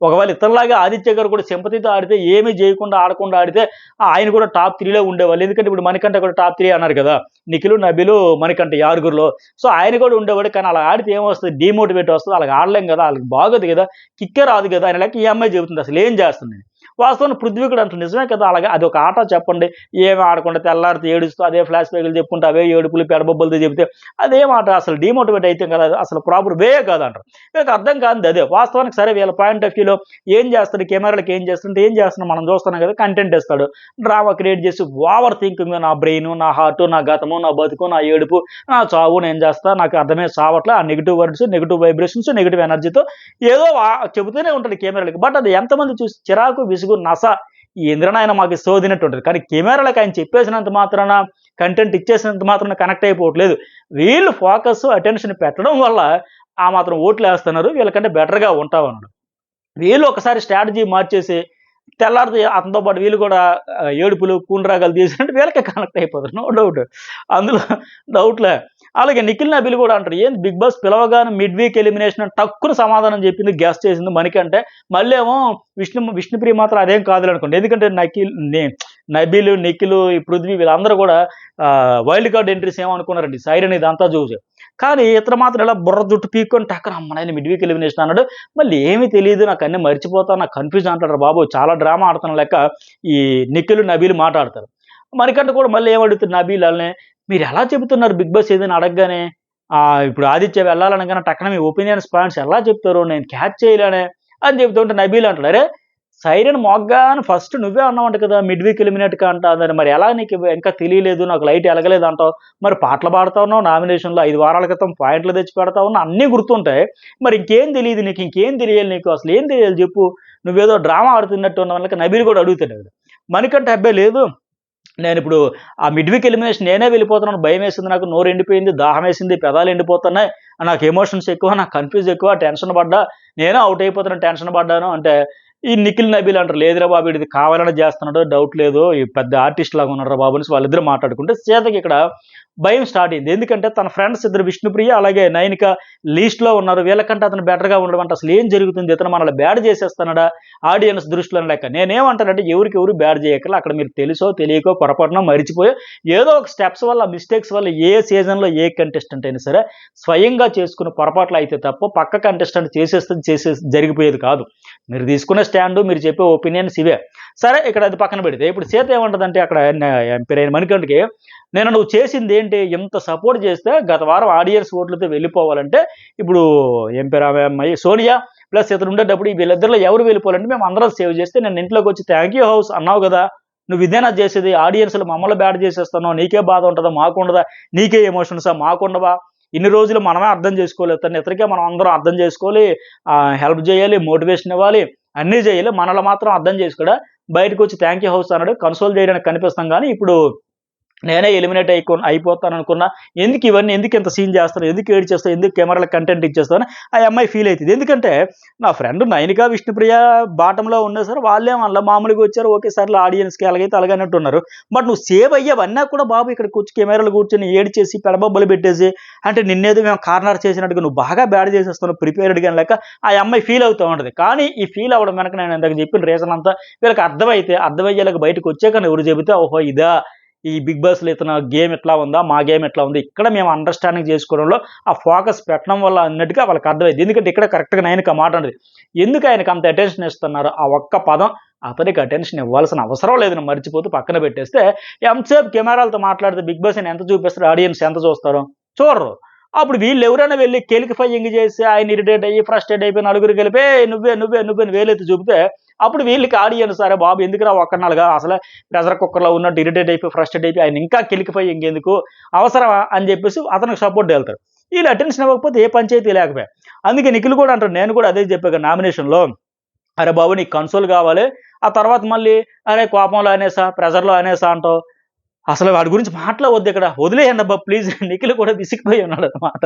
ఒకవేళ ఇతనిలాగా ఆదిత్య గారు కూడా సింపతితో ఆడితే ఏమీ చేయకుండా ఆడకుండా ఆడితే ఆయన కూడా టాప్ 3లో ఉండేవాళ్ళు. ఎందుకంటే ఇప్పుడు మణికంఠ కూడా టాప్ 3 అన్నారు కదా! నిఖిలు, నబీలు, మణికంఠ ఈ ఆరుగురిలో. సో ఆయన కూడా ఉండేవాడు. కానీ అలా ఆడితే ఏమొస్తది? డీమోటివేట్ వస్తది. అలాగ ఆడలేం కదా! ఆళ్ళకి బాగోదు కదా! కిక్కే రాదు కదా! అనే లెక్క ఈ అమ్మాయి చెబుతుంది. అసలు ఏం చేస్తుంది? వాస్తవానికి పృథ్వీ కూడా అంటాడు. నిజమే కదా! అలాగే అదొక ఆట చెప్పండి. ఏమి ఆడకుండా తెల్లారితే ఏడుస్తూ అదే ఫ్లాష్ బ్యాక్‌లు చెప్పుకుంటూ అవే ఏడుపులు, పెడబొబ్బలతో చెప్తే అదేం ఆట అసలు డీమోటివేట్ అయితాం కదా! అసలు ప్రాపర్ వే కాదంటారు. వీళ్ళకి అర్థం కానిది అదే. వాస్తవానికి సరే వీళ్ళ పాయింట్ ఆఫ్ వ్యూలో ఏం చేస్తాడు? కెమెరాలకి ఏం చేస్తుంటే ఏం చేస్తున్నాం మనం చూస్తున్నాం కదా! కంటెంట్ ఇస్తాడు. డ్రామా క్రియేట్ చేసి ఓవర్ థింకింగ్ నా బ్రెయిను, నా హార్టు, నా గతము, నా బతుకు, నా ఏడుపు, నా చావు నేను చేస్తా. నాకు అర్థమే సావట్లే. ఆ negative words, negative vibrations, negative ఎనర్జీతో ఏదో చెబుతూనే ఉంటాడు కెమెరాలకి. బట్ అది ఎంతమంది చూసి చిరాకు, విసుగు, నస ఏందిరా మాకు సోదినట్టు ఉంటది. కానీ కెమెరాలకి ఆయన చెప్పేసినంత మాత్రాన, కంటెంట్ ఇచ్చేసినంత మాత్రాన కనెక్ట్ అయిపోవట్లేదు. వీళ్ళు ఫోకస్, అటెన్షన్ పెట్టడం వల్ల ఆ మాత్రం ఓట్లేస్తున్నారు. వీళ్ళకంటే బెటర్‌గా ఉంటామన్నాడు. వీళ్ళు ఒకసారి స్ట్రాటజీ మార్చేసి తెల్లారితే అతనితో పాటు వీళ్ళు కూడా ఏడుపులు, కూని రాగాలు తీసినట్టు వీళ్ళకే కనెక్ట్ అయిపోతారు. No doubt. అందులో డౌట్‌లే. అలాగే నిఖిల్, నబీల్ కూడా అంటారు. ఏంది 'బిగ్ బాస్' పిలవగానే మిడ్ వీక్ ఎలిమినేషన్ అని టక్కున సమాధానం చెప్పింది, గెస్ చేసింది మణికంఠ. మళ్ళీ ఏమో విష్ణుప్రియ మాత్రం అదేం కాదులే అనుకోండి. ఎందుకంటే నబీల్, నిఖిల్, ఈ పృథ్వీ వీళ్ళందరూ కూడా వైల్డ్ కార్డ్ ఎంట్రీస్ ఏమనుకున్నారండి సైరన్ ఇదంతా చూసి. కానీ ఇతను మాత్రం ఇలా బుర్ర జుట్టు పీక్కొని టక్కన అమ్మ నాయన మిడ్ వీక్ ఎలిమినేషన్ అన్నాడు. మళ్ళీ ఏమీ తెలీదు నాకు అన్నీ మర్చిపోతా నాకు కన్‌ఫ్యూజన్ అంటాడురా బాబు. చాలా డ్రామా ఆడుతున్న లెక్క ఈ నిఖిల్, నబీల్ మాట్లాడతారు. మణికంఠ కూడా మళ్ళీ ఏమడుగుతుంది నబీల్ వాళ్ళని, మీరు ఎలా చెబుతున్నారు బిగ్ బాస్ ఏదైనా అడగగానే? ఇప్పుడు ఆదిత్య వెళ్ళాలనగానే టక్కన మీ ఒపీనియన్స్ పాయింట్స్ ఎలా చెప్తారు? నేను క్యాచ్ చేయలేనే అని చెప్తుంటే నబీల్ అంటాడు, అరే సైరన్ మోగ్గానే ఫస్ట్ నువ్వే అన్నావంట కదా మిడ్ వీక్ ఎలిమినేట్‌గా అంటాదని. మరి ఎలా నీకు ఇంకా తెలియలేదు, నాకు లైట్ ఎలగలేదు అంటావు. మరి పాటలు పాడుతా ఉన్నావు, నామినేషన్‌లో 5 వారాల క్రితం పాయింట్లు తెచ్చి పెడతా ఉన్నావు, అన్నీ గుర్తుంటాయి. మరి ఇంకేం తెలీదు నీకు? ఇంకేం తెలియాలి నీకు? అసలు ఏం తెలియాలి చెప్పు? నువ్వేదో డ్రామా ఆడుతున్నట్టు ఉన్నావు అన్నక నబీల్ కూడా అడుగుతాడు. మణికంఠ అబ్బాయి లేదు, నేనిప్పుడు ఆ మిడ్ వీక్ ఎలిమినేషన్ నేనే వెళ్ళిపోతున్నాను, భయమేసింది నాకు, నోరు ఎండిపోయింది, దాహమేసింది, పెదాలు ఎండిపోతున్నాయి, నాకు ఎమోషన్స్ ఎక్కువ, నాకు కన్‌ఫ్యూజ్ ఎక్కువ, టెన్షన్ పడ్డా, నేనే ఔట్ అయిపోతానని టెన్షన్ పడ్డాను అంటే, ఈ నిఖిల్, నబీల్ అంటారు, లేదురా బాబు ఈడిది కావాలని చేస్తున్నాడు, డౌట్ లేదు, ఈ పెద్ద ఆర్టిస్ట్ లాగా ఉన్నాడురా బాబు అనేసి వాళ్ళిద్దరూ మాట్లాడుకుంటే, సీతకి ఇక్కడ భయం స్టార్ట్ అయింది. ఎందుకంటే తన ఫ్రెండ్స్ ఇద్దరు విష్ణుప్రియ అలాగే నయనిక లీస్ట్‌లో ఉన్నారు. వీళ్ళకంటే అతను బెటర్‌గా ఉండడం అంటే అసలు ఏం జరుగుతుంది? ఇతను మనల్ని బ్యాడ్ చేసేస్తున్నాడా ఆడియన్స్ దృష్టిలో లెక్క. నేనేమంటానంటే ఎవరికెవరు బ్యాడ్ చేయక్కర్ల. అక్కడ మీరు తెలుసో తెలియకో పొరపాటునో మరిచిపోయో ఏదో ఒక స్టెప్స్ వల్ల మిస్టేక్స్ వల్ల ఏ సీజన్‌లో ఏ కంటెస్టెంట్ అయినా సరే స్వయంగా చేసుకున్న పొరపాట్లు అయితే తప్ప పక్క కంటెస్టెంట్ చేసేసి జరిగిపోయేది కాదు. మీరు తీసుకున్న స్టాండు, మీరు చెప్పే ఒపీనియన్స్ ఇవే. సరే ఇక్కడ అది పక్కన పెడితే ఇప్పుడు సీత ఏమంటదంటే అక్కడ ఎంపీరైన మణికంఠకి, నేను నువ్వు చేసింది ఏంటి? ఇంత సపోర్ట్ చేస్తే గత వారం ఆడియన్స్ ఓట్లతో వెళ్ళిపోవాలంటే ఇప్పుడు ఏం పేరు ఆమె అమ్మాయి సోనియా ప్లస్ ఇతను ఉండేటప్పుడు వీళ్ళిద్దరిలో ఎవరు వెళ్ళిపోవాలంటే మేము అందరం సేవ్ చేస్తే నేను ఇంట్లోకి వచ్చి థ్యాంక్ యూ హౌస్ అన్నావు కదా, నువ్వు ఇదేనా చేసేది? ఆడియన్స్‌లో మమ్మల్ని బ్యాడ్ చేసేస్తున్నావు, నీకే బాధ ఉంటదా? మాకుండదా? నీకే ఎమోషన్సా? మాకుండవా? ఇన్ని రోజులు మనమే అర్థం చేసుకోలేదు. ఇతనికే మనం అందరం అర్థం చేసుకోవాలి, హెల్ప్ చేయాలి, మోటివేషన్ ఇవ్వాలి, అన్నీ చేయాలి. మనల్ని మాత్రం అర్థం చేసుకోడా? బయటకు వచ్చి థ్యాంక్ యూ హౌస్ అన్నాడు. కన్సోల్ చేయడానికి కనిపిస్తాం గానీ ఇప్పుడు నేనే ఎలిమినేట్ అయిపోతాననుకున్నా. ఎందుకు ఇవన్నీ? ఎందుకు ఇంత సీన్ చేస్తావు? ఎందుకు ఏడ్చేస్తావు? ఎందుకు కెమెరాలకు కంటెంట్ ఇచ్చేస్తావు అని ఆ అమ్మాయి ఫీల్ అయితది. ఎందుకంటే నా ఫ్రెండ్ నయనిక, విష్ణుప్రియ బాటంలో ఉన్నా సరే వాళ్ళేమనలా, మామూలుగా వచ్చారు. ఓకే సర్లే ఆడియన్స్‌కి ఎలాగైతే అలాగే అన్నట్టున్నారు. బట్ నువ్వు సేవ్ అయ్యావన్నా కూడా బాబు ఇక్కడికి వచ్చి కెమెరాలో కూర్చొని ఏడ్చేసి పెడబొబ్బలు పెట్టేసి అంటే నిన్నేదో మేము కార్నర్ చేసినట్టుగా నువ్వు బాగా బ్యాడ్ చేసేస్తున్నావు ప్రిపేర్డ్‌గా లెక్క ఆ అమ్మాయి ఫీల్ అవుతూ ఉంటది. కానీ ఈ ఫీల్ అవ్వడం వెనక నేను ఇందాక చెప్పిన రీజన్ అంతా వీళ్ళకి అర్థమయ్యేలాగా బయటకు వచ్చాక ఎవరు చెబితే ఓహో ఇదా ఈ బిగ్ బాస్‌లో ఇతను గేమ్ ఎట్లా ఉందా? మా గేమ్ ఎట్లా ఉంది? ఇక్కడ మేము అండర్‌స్టాండింగ్ చేసుకోవడంలో ఆ ఫోకస్ పెట్టడం వల్ల అన్నట్టుగా వాళ్ళకి అర్థమైంది. ఎందుకంటే ఇక్కడ కరెక్ట్‌గా నయనిక మాట అన్నది. ఎందుకు ఆయనకి అంత అటెన్షన్ ఇస్తున్నారు? ఆ ఒక్క పదం అతనికి అటెన్షన్ ఇవ్వాల్సిన అవసరం లేదని మర్చిపోతూ పక్కన పెట్టేస్తే ఎంతసేపు కెమెరాలతో మాట్లాడితే బిగ్ బాస్‌ని ఎంత చూపిస్తారు? ఆడియన్స్ ఎంత చూస్తారు? చూడరు. అప్పుడు వీళ్ళు ఎవరైనా వెళ్లి కెలికిఫైయింగ్ చేసి ఆయన ఇరిటేట్ అయ్యి ఫ్రస్ట్రేట్ అయిపోయి నలుగురు కలిపి నువ్వే అని వేలెత్తి చూపితే అప్పుడు వీళ్ళకి ఆడియన్స్ సరే బాబు ఎందుకురా ఒక్కనాలుగా అసలే ప్రెషర్ కుక్కర్‌లో ఉన్నట్టు ఇరిటేట్ అయిపోయి ఫ్రస్ట్రేట్ అయిపోయి ఆయన ఇంకా కెలికిఫైయింగ్ ఎందుకు అవసరమా అని చెప్పేసి అతనికి సపోర్ట్ వెళ్తారు. వీళ్ళు అటెన్షన్ ఇవ్వకపోతే ఏ పంచాయతీ లేకపోయా. అందుకే నిఖిల్ కూడా అంటాడు, నేను కూడా అదే చెప్పా నామినేషన్‌లో, అరే బాబు నీకు కన్సోల్ కావాలి. ఆ తర్వాత మళ్ళీ అరే కోపంలో అనేసా, ప్రెషర్‌లో అనేసా అంటావు. అసలు వాడి గురించి మాట్లాడవద్దు ఇక్కడ. వదిలేయండబ్బా ప్లీజ్. నిఖిల్ కూడా విసిగిపోయి ఉన్నాడనమాట.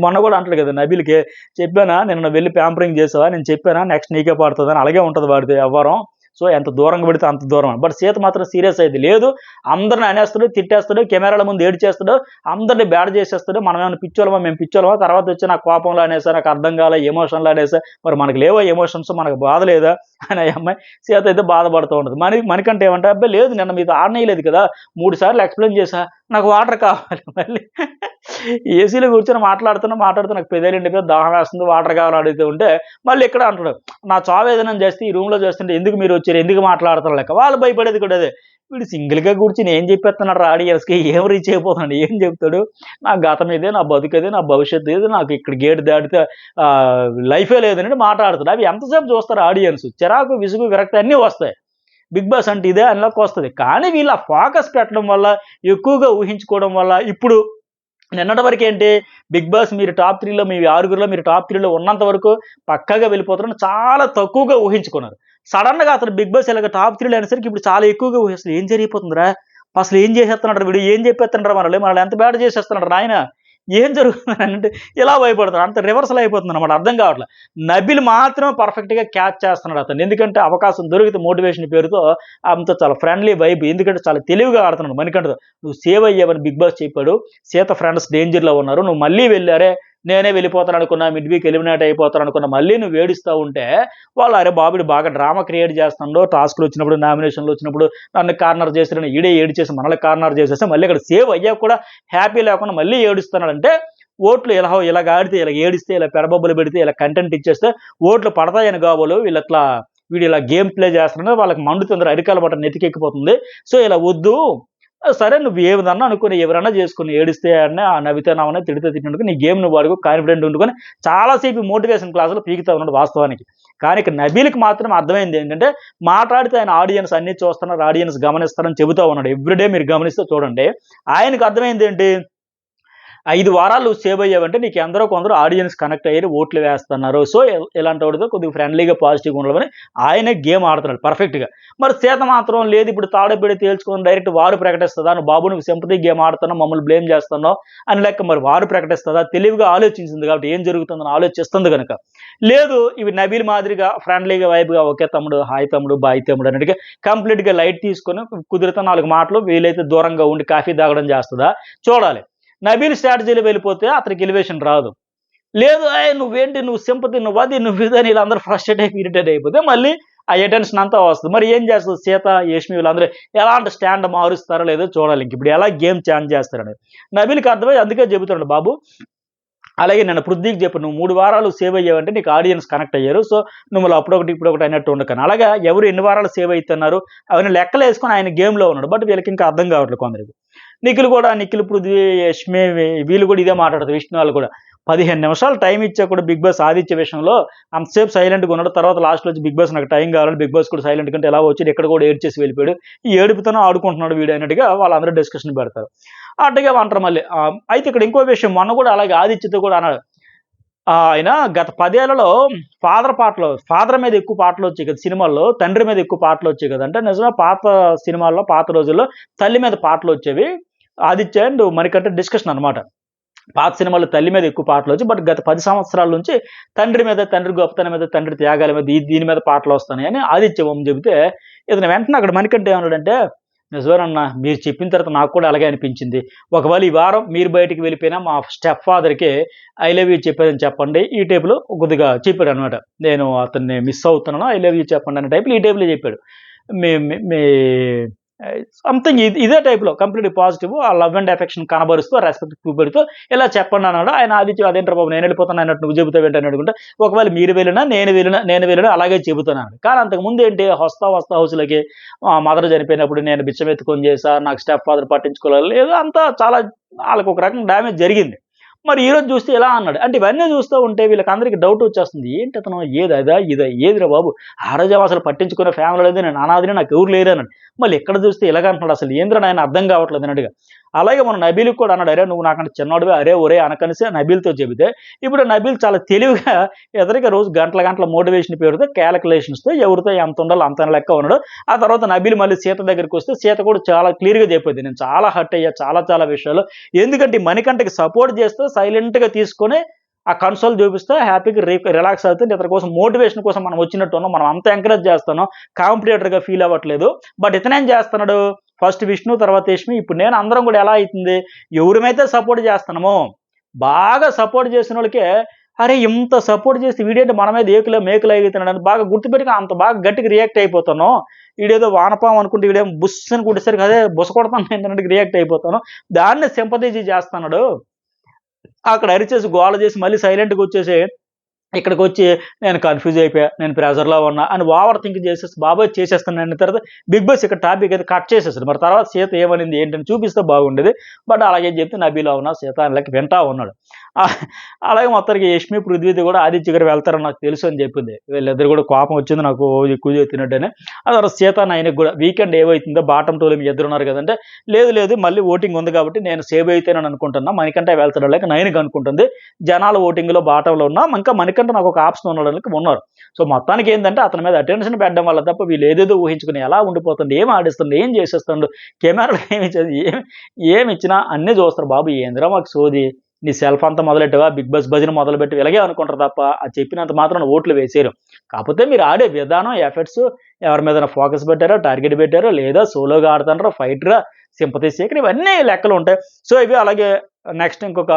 మొన్న కూడా అంటాడు కదా నబీల్‌కి, చెప్పానా నిన్న వెళ్లి ప్యాంపరింగ్ చేసావా? నేను చెప్పానా నెక్స్ట్ నీకే పడతదని. అలాగే ఉంటది వాడిది వ్యవహారం. సో ఎంత దూరంగా పెడితే అంత దూరం. బట్ సీత మాత్రం సీరియస్ అయ్యేది లేదు. అందరిని అనేస్తాడు, తిట్టేస్తాడు, కెమెరాల ముందు ఏడ్చేస్తాడు, అందరిని బ్యాడ్ చేసేస్తాడు. మనమేమన్నా పిచ్చోళ్ళమా? మేము పిచ్చోళ్ళమా? తర్వాత వచ్చి నాకు కోపంలో అనేసా, నాకు అర్థం కాలే, ఎమోషన్‌లో అనేసా. మరి మనకు లేవా ఎమోషన్స్? మనకు బాధ లేదా? అని ఆ అమ్మాయి సీత అయితే బాధపడుతూ ఉంటది. మణికంఠ ఏమంటే అబ్బాయి లేదు నిన్న మీతో ఆడనీయలేదు కదా! 3 సార్లు ఎక్స్‌ప్లెయిన్ చేశా. నాకు వాటర్ కావాలి. మళ్ళీ ఏసీలో కూర్చొని మాట్లాడుతూ నాకు పెదాలు ఎండిపోయి దాహం వేస్తుంది, వాటర్ కావాలని అడుగుతూ ఉంటే మళ్ళీ ఇక్కడ అంటాడు, నా చావు ఏదైనా చేస్తే ఈ రూమ్‌లో చేస్తుంటే ఎందుకు మీరు వచ్చారు? ఎందుకు మాట్లాడుతున్నారు లెక్క. వాళ్ళు భయపడేది కూడా అదే. వీడు సింగిల్‌గా కూర్చొని ఏం చెప్పేస్తున్నాడు రా ఆడియన్స్‌కి, ఏం రీచ్ అయిపోతున్నాడు, ఏం చెప్తాడు? నా గతం ఇదే, నా బతుకదే, నా భవిష్యత్తు ఇది, నాకు ఇక్కడ గేట్ దాటితే లైఫే లేదన్నట్టు మాట్లాడుతాడు. అవి ఎంతసేపు చూస్తారు ఆడియన్స్? చిరాకు, విసుగు, విరక్తి అన్నీ వస్తాయి. బిగ్ బాస్ అంటే ఇదే అనిలోకి వస్తది. కానీ వీళ్ళ ఫోకస్ పెట్టడం వల్ల, ఎక్కువగా ఊహించుకోవడం వల్ల ఇప్పుడు నిన్నటి వరకేంటి బిగ్ బాస్ మీరు టాప్ 3లో మీ ఆరుగురిలో మీరు టాప్ 3లో ఉన్నంత వరకు పక్కాగా వెళ్ళిపోతారని చాలా తక్కువగా ఊహించుకున్నారు. సడెన్‌గా అతను బిగ్ బాస్ ఇలాగ టాప్ 3లో అనేసరికి ఇప్పుడు చాలా ఎక్కువగా అసలు ఏం జరిగిపోతుందిరా? అసలు ఏం చేసేస్తున్నాడు వీడు? ఏం చెప్పేస్తున్నాడురా మనల్ని ఎంత బ్యాడ్ చేసేస్తున్నాడు నాయన? ఏం జరుగుతుందనంటే ఇలా భయపడతారు. అంత రివర్సల్ అయిపోతుందన్నమాట. అర్థం కావట్లే. నబిల్ మాత్రం పర్ఫెక్ట్‌గా క్యాచ్ చేస్తున్నాడు అతన్ని. ఎందుకంటే అవకాశం దొరికితే మోటివేషన్ పేరుతో అంత చాలా ఫ్రెండ్లీ వైబ్. ఎందుకంటే చాలా తెలివిగా ఆడుతున్నాడు మణికంఠతో. నువ్వు సేవ్ అయ్యావని బిగ్ బాస్ చెప్పాడు. సీత ఫ్రెండ్స్ డేంజర్‌లో ఉన్నారు. నువ్వు మళ్ళీ వెళ్లారే నేనే వెళ్ళిపోతాననుకున్నా, మిడ్ వీక్ ఎలిమినేట్ అయిపోతాననుకున్నా, మళ్ళీ నువ్వు ఏడుస్తా ఉంటే వాళ్ళు అరే బాబు ఈడు బాగా డ్రామా క్రియేట్ చేస్తున్నాడు. టాస్క్‌లు వచ్చినప్పుడు, నామినేషన్‌లు వచ్చినప్పుడు నన్ను కార్నర్ చేసాడని ఈడే ఏడిచేసి మనల్ని కార్నర్ చేసేస్తే మళ్ళీ ఇక్కడ సేవ్ అయ్యాక కూడా హ్యాపీ లేకుండా మళ్ళీ ఏడుస్తున్నాడంటే ఓట్లు ఇలాగ ఆడితే, ఇలా ఏడిస్తే, ఇలా పెడబొబ్బలు పెడితే, ఇలా కంటెంట్ ఇచ్చేస్తే ఓట్లు పడతాయని గాబోలు వీళ్ళట్లా వీడు ఇలా గేమ్ ప్లే చేస్తున్నాడు. వాళ్ళకి మండుతుంది, అరికాల బట్ట నెత్తికెక్కిపోతుంది. సో ఇలా వద్దు, సరే నువ్వు ఏదన్నా అనుకుని ఎవరన్నా చేసుకుని ఏడిస్తే ఆడినా, నవ్వితే నవ్వని, తిడితే తిట్టినందుకు నీ గేమ్ నువ్వు ఆడుకో కాన్ఫిడెంట్ ఉండుకొని చాలా సేపు మోటివేషన్ క్లాసులు పీకుతా ఉన్నాడు వాస్తవానికి. కానీ ఇక నబీల్‌కి మాత్రం అర్థమైంది ఏంటంటే, మాట్లాడితే ఆయన ఆడియన్స్ అన్నీ చూస్తున్నారు, ఆడియన్స్ గమనిస్తారని చెబుతా ఉన్నాడు. ఎవ్రీడే మీరు గమనిస్తే చూడండి. ఆయనకు అర్థమైందేంటి? 5 వారాలు సేవ్ అయ్యావంటే నీకు ఎందరో కొందరు ఆడియన్స్ కనెక్ట్ అయ్యారు, ఓట్లు వేస్తున్నారు. సో, ఇలాంటి వాడితో కొద్దిగా ఫ్రెండ్లీగా, పాజిటివ్‌గా ఉండాలని ఆయనే గేమ్ ఆడుతున్నాడు పర్ఫెక్ట్‌గా. మరి సీత మాత్రం లేదు ఇప్పుడు తాడోపేడో తేల్చుకొని డైరెక్ట్ వారు ప్రకటిస్తదా? నువ్వు బాబు నువ్వు సింపతి గేమ్ ఆడుతున్నావు, మమ్మల్ని బ్లేమ్ చేస్తున్నావు అని లెక్క మరి వారు ప్రకటిస్తదా? తెలివిగా ఆలోచించింది కాబట్టి ఏం జరుగుతుందని ఆలోచిస్తుంది గనక. లేదు ఇవి నబీల్ మాదిరిగా ఫ్రెండ్లీగా, వైబ్‌గా ఓకే తమ్ముడు, హాయ్ తమ్ముడు, బాయ్ తమ్ముడు అన్నట్టుగా కంప్లీట్‌గా లైట్ తీసుకొని కుదిరితే 4 మాటలు వీలైతే దూరంగా ఉండి కాఫీ తాగడం చేస్తదా? చూడాలి. నబీల్ స్ట్రాటజీలో వెళ్ళిపోతే అతనికి ఎలివేషన్ రాదు. లేదు నువ్వేంటి నువ్వు సింపతి నువ్వు అది నువ్వు ఇది అని వీళ్ళందరూ ఫ్రస్ట్రేట్ అయిపోయి ఇరిటేట్ అయిపోతే మళ్ళీ ఆ అటెన్షన్ అంతా వస్తుంది. మరి ఏం చేస్తుంది సీత, యష్మి వీళ్ళందరూ ఎలాంటి స్టాండ్ మారుస్తారో లేదో చూడాలి. ఇంక ఇప్పుడు ఎలా గేమ్ చేంజ్ చేస్తారనేది. నబీల్‌కి అర్థమై అందుకే చెబుతున్నాడు బాబు. అలాగే నేను పృథ్వీకి చెప్పాను. నువ్వు 3 వారాలు సేవ్ అయ్యావంటే నీకు ఆడియన్స్ కనెక్ట్ అయ్యారు. సో, నువ్వు అప్పుడొకటి, ఇప్పుడొకటి అన్నట్టు ఉండకని. అలాగా ఎవరు ఎన్ని వారాలు సేవ్ అయితున్నారు అవన్నీ లెక్కలేసుకొని ఆయన గేమ్‌లో ఉన్నాడు. బట్ వీళ్ళకి ఇంకా అర్థం కావట్లేదు కొందరికి. నిఖిల్, పృథ్వీ, యష్మి వీళ్ళు కూడా ఇదే మాట్లాడతారు. విష్ణు వాళ్ళు కూడా. 15 నిమిషాలు టైం ఇచ్చా కూడా బిగ్ బాస్ ఆదిత్య విషయంలో అంతసేపు సైలెంట్‌గా ఉన్నాడు. తర్వాత లాస్ట్‌లో వచ్చి బిగ్ బాస్ నాకు టైం కావాలని బిగ్ బాస్ కూడా సైలెంట్ కంటే ఎలా వచ్చాడు ఇక్కడ కూడా ఏడ్చేసి వెళ్ళిపోయాడు. ఈ ఏడుపుతోనే ఆడుకుంటున్నాడు వీడు అన్నట్టుగా వాళ్ళందరూ డిస్కషన్ పెడతారు. అట్టగే అంటారు మళ్ళీ. అయితే ఇక్కడ ఇంకో విషయం మొన్న కూడా అలాగే ఆదిత్యతో కూడా అన్నాడు. ఆయన గత 10 ఏళ్లలో ఫాదర్ మీద ఎక్కువ పాటలొచ్చాయి కదా సినిమాల్లో. తండ్రి మీద ఎక్కువ పాటలొచ్చాయి కదా! అంటే నిజమే పాత సినిమాల్లో, పాత రోజుల్లో తల్లి మీద పాటలొచ్చేవి. ఆదిత్య అండ్ మణికంఠ డిస్కషన్ అనమాట. పాత సినిమాల్లో తల్లి మీద ఎక్కువ పాటలొచ్చాయి. బట్ గత 10 సంవత్సరాల నుంచి తండ్రి మీద, తండ్రి గొప్పతనం మీద, తండ్రి త్యాగాల మీద దీని మీద పాటలొస్తున్నాయని ఆదిత్య చెబితే ఇతను వెంటనే అక్కడ మణికంఠ ఏమన్నాడంటే, నిజమేనన్నా మీరు చెప్పిన తర్వాత నాకు కూడా అలాగే అనిపించింది. ఒకవేళ ఈ వారం మీరు బయటికి వెళ్ళిపోయినా మా స్టెప్ ఫాదర్‌కి ఐ లవ్ యూ చెప్పారని చెప్పండి. ఈ టైప్‌లో కొద్దిగా చెప్పాడనమాట. నేను అతన్ని మిస్ అవుతున్నాను. ఐ లవ్ యూ చెప్పండి అనే టైప్‌లో ఈ టైప్‌లో చెప్పాడు. మీ మీ మీ సంథింగ్ ఇదే టైప్‌లో కంప్లీట్‌గా పాజిటివ్ ఆ లవ్ అండ్ అఫెక్షన్ కనబరుస్తూ, రెస్పెక్ట్ చూపెడుతూ ఇలా చెప్పండి అన్నాడు. ఆయన ఆదిత్య అదేంట్రా బాబు నేను వెళ్ళిపోతాను అన్నట్టు నువ్వు చెబుతావేంటి అని అడుగుంటే, ఒకవేళ మీరు వెళ్ళినా నేను వెళ్ళినా అలాగే చెబుతున్నాను. కానీ అంతకుముందు ఏంటి వస్తా హౌస్‌లోకి మదర్ చనిపోయినప్పుడు నేను బిచ్చం ఎత్తుకొని చేశా, నాకు స్టెప్ ఫాదర్ పట్టించుకోలేదు. ఏదో అంతా చాలా ఆళ్ళకి ఒక రకంగా డ్యామేజ్ జరిగింది. మరి ఈరోజు చూస్తే ఇలా అన్నాడు. అంటే ఇవన్నీ చూస్తూ ఉంటే వీళ్ళకందరికి డౌట్ వచ్చేస్తుంది. ఏంటి అతను ఏదదా? ఇదా? ఏదిరా బాబు! ఆ రోజేమో అసలు పట్టించుకునే ఫ్యామిలీ లేదు. నేను అనాథని నాకెవరు లేరు అన్నాడు. మళ్ళీ ఇక్కడ చూస్తే ఇలాగ అంటున్నాడు. అసలు ఏందిరా నాయన అర్థం కావట్లేదు అన్నట్టుగా. అలాగే మన నబీల్‌కి కూడా అన్నాడు. అరే నువ్వు నాకంటే చిన్నోడివే అరే ఒరేయ్ అనకనేసి నబీల్‌తో చెబితే, ఇప్పుడు నబీల్ చాలా తెలివిగా ఎదురుగా రోజు గంటల మోటివేషన్ పేరుతో కాలిక్యులేషన్స్‌తో ఎవరితో ఎంత ఉండాలో అంత లెక్క ఉన్నాడు. ఆ తర్వాత నబీల్ మళ్ళీ సీత దగ్గరికొస్తే సీత కూడా చాలా క్లియర్‌గా చెప్పింది. నేను చాలా హర్ట్ అయ్యా చాలా విషయాలు. ఎందుకంటే మణికంఠకి సపోర్ట్ చేస్తూ సైలెంట్‌గా తీసుకొని ఆ కన్సోల్ చూపిస్తే హ్యాపీగా రిలాక్స్ అవుతుంది. ఇతని కోసం మోటివేషన్ కోసం మనం వచ్చినట్టు ఉన్నాం. మనం అంత ఎంకరేజ్ చేస్తున్నాం. కాంపిటీటర్‌గా ఫీల్ అవ్వట్లేదు. బట్ ఇతనేం చేస్తున్నాడు? ఫస్ట్ విష్ణు, తర్వాత యష్మి, ఇప్పుడు నేను అందరం కూడా ఎలా అయితుంది? ఎవరిమైతే సపోర్ట్ చేస్తున్నామో, బాగా సపోర్ట్ చేసినోళ్ళకే అరే! ఇంత సపోర్ట్ చేసి వీడేంటి మన మీద మేకులు ఎగుతున్నాడని బాగా గుర్తుపెట్టుకొని అంత బాగా గట్టిగా రియాక్ట్ అయిపోతాను. ఈడేదో వానపాము అనుకుంటే వీడేమో బుస్ అని కొట్టేసరికి అదే బుస కొడతాను అన్నట్టుగా రియాక్ట్ అయిపోతాను. దాన్ని సింపథైజ్ చేస్తున్నాడు. అక్కడ అరిచేసి గోల చేసి మళ్ళీ సైలెంట్‌గా వచ్చేసి ఇక్కడికొచ్చి నేను కన్‌ఫ్యూజ్ అయిపోయా. నేను ప్రెషర్‌లో ఉన్నా అని ఓవర్ థింక్ చేసేసి బాబోయ్ చేసేస్తాను అన్న తర్వాత బిగ్ బాస్ ఇక్కడ టాపిక్ అయితే కట్ చేసేసాడు. మరి తర్వాత సీత ఏమనింది ఏంటని చూపిస్తే బాగుండేది. బట్ అలాగే చెప్తే నబీల్ అవునా సీత అని లెక్క వింటా ఉన్నాడు. అలాగే మొత్తానికి యష్మి, పృథ్వీది కూడా ఆదిత్య గారు వెళ్తారని నాకు తెలుసు అని చెప్పింది. వీళ్ళిద్దరు కూడా కోపం వచ్చింది నాకు ఎక్కువ చెప్తున్నట్టని. ఆ తర్వాత సీత నయనకి కూడా వీకెండ్ ఏమైతుందో బాటమ్ టూలో మీ ఇద్దరు ఉన్నారు కదంటే లేదు మళ్ళీ ఓటింగ్ ఉంది కాబట్టి నేను సేవ్ అయితేనని అనుకుంటున్నా. మణికంఠ వెళ్తాడు లేక నయనకి అనుకుంటుంది. జనాల ఓటింగ్‌లో బాటంలో ఉన్నా ఇంకా మణికంఠ నాకు ఒక ఆప్షన్ ఉండడానికి ఉన్నారు. సో మొత్తానికి ఏందంటే అతని మీద అటెన్షన్ పెట్టడం వల్ల తప్ప వీళ్ళు ఏదేదో ఊహించుకుని ఎలా ఉండిపోతుంది, ఏం ఆడిస్తుంది, ఏం చేసేస్తుండు, కెమెరాలో ఏమి ఇచ్చినా అన్నీ చూస్తారు. బాబు ఏందిరా మాకు సోది, నీ సెల్ఫ్ అంతా మొదలెట్టావా, బిగ్ బాస్ భజన మొదలుపెట్టి ఇలాగే అనుకుంటారు తప్ప అది చెప్పినంత మాత్రం ఓట్లు వేసేయరు. కాకపోతే మీరు ఆడే విధానం, ఎఫర్ట్స్ ఎవరి మీద ఫోకస్ పెట్టారో, టార్గెట్ పెట్టారో, లేదా సోలోగా ఆడుతున్నారో, ఫైటరా, సింపతి సీకర్ ఇవన్నీ లెక్కలు ఉంటాయి. సో ఇవి అలాగే నెక్స్ట్ ఇంకొక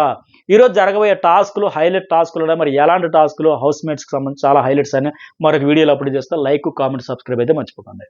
ఈరోజు జరగబోయే టాస్క్‌లు, హైలైట్ టాస్క్‌లు ఉన్నాయి. మరి ఎలాంటి టాస్క్‌లు, హౌస్ మేట్స్‌కి సంబంధించి చాలా హైలైట్స్ అని మరొక వీడియోలో అప్లోడ్ చేస్తా. లైక్, కామెంట్, సబ్స్క్రైబ్ అయితే మర్చిపోకండి.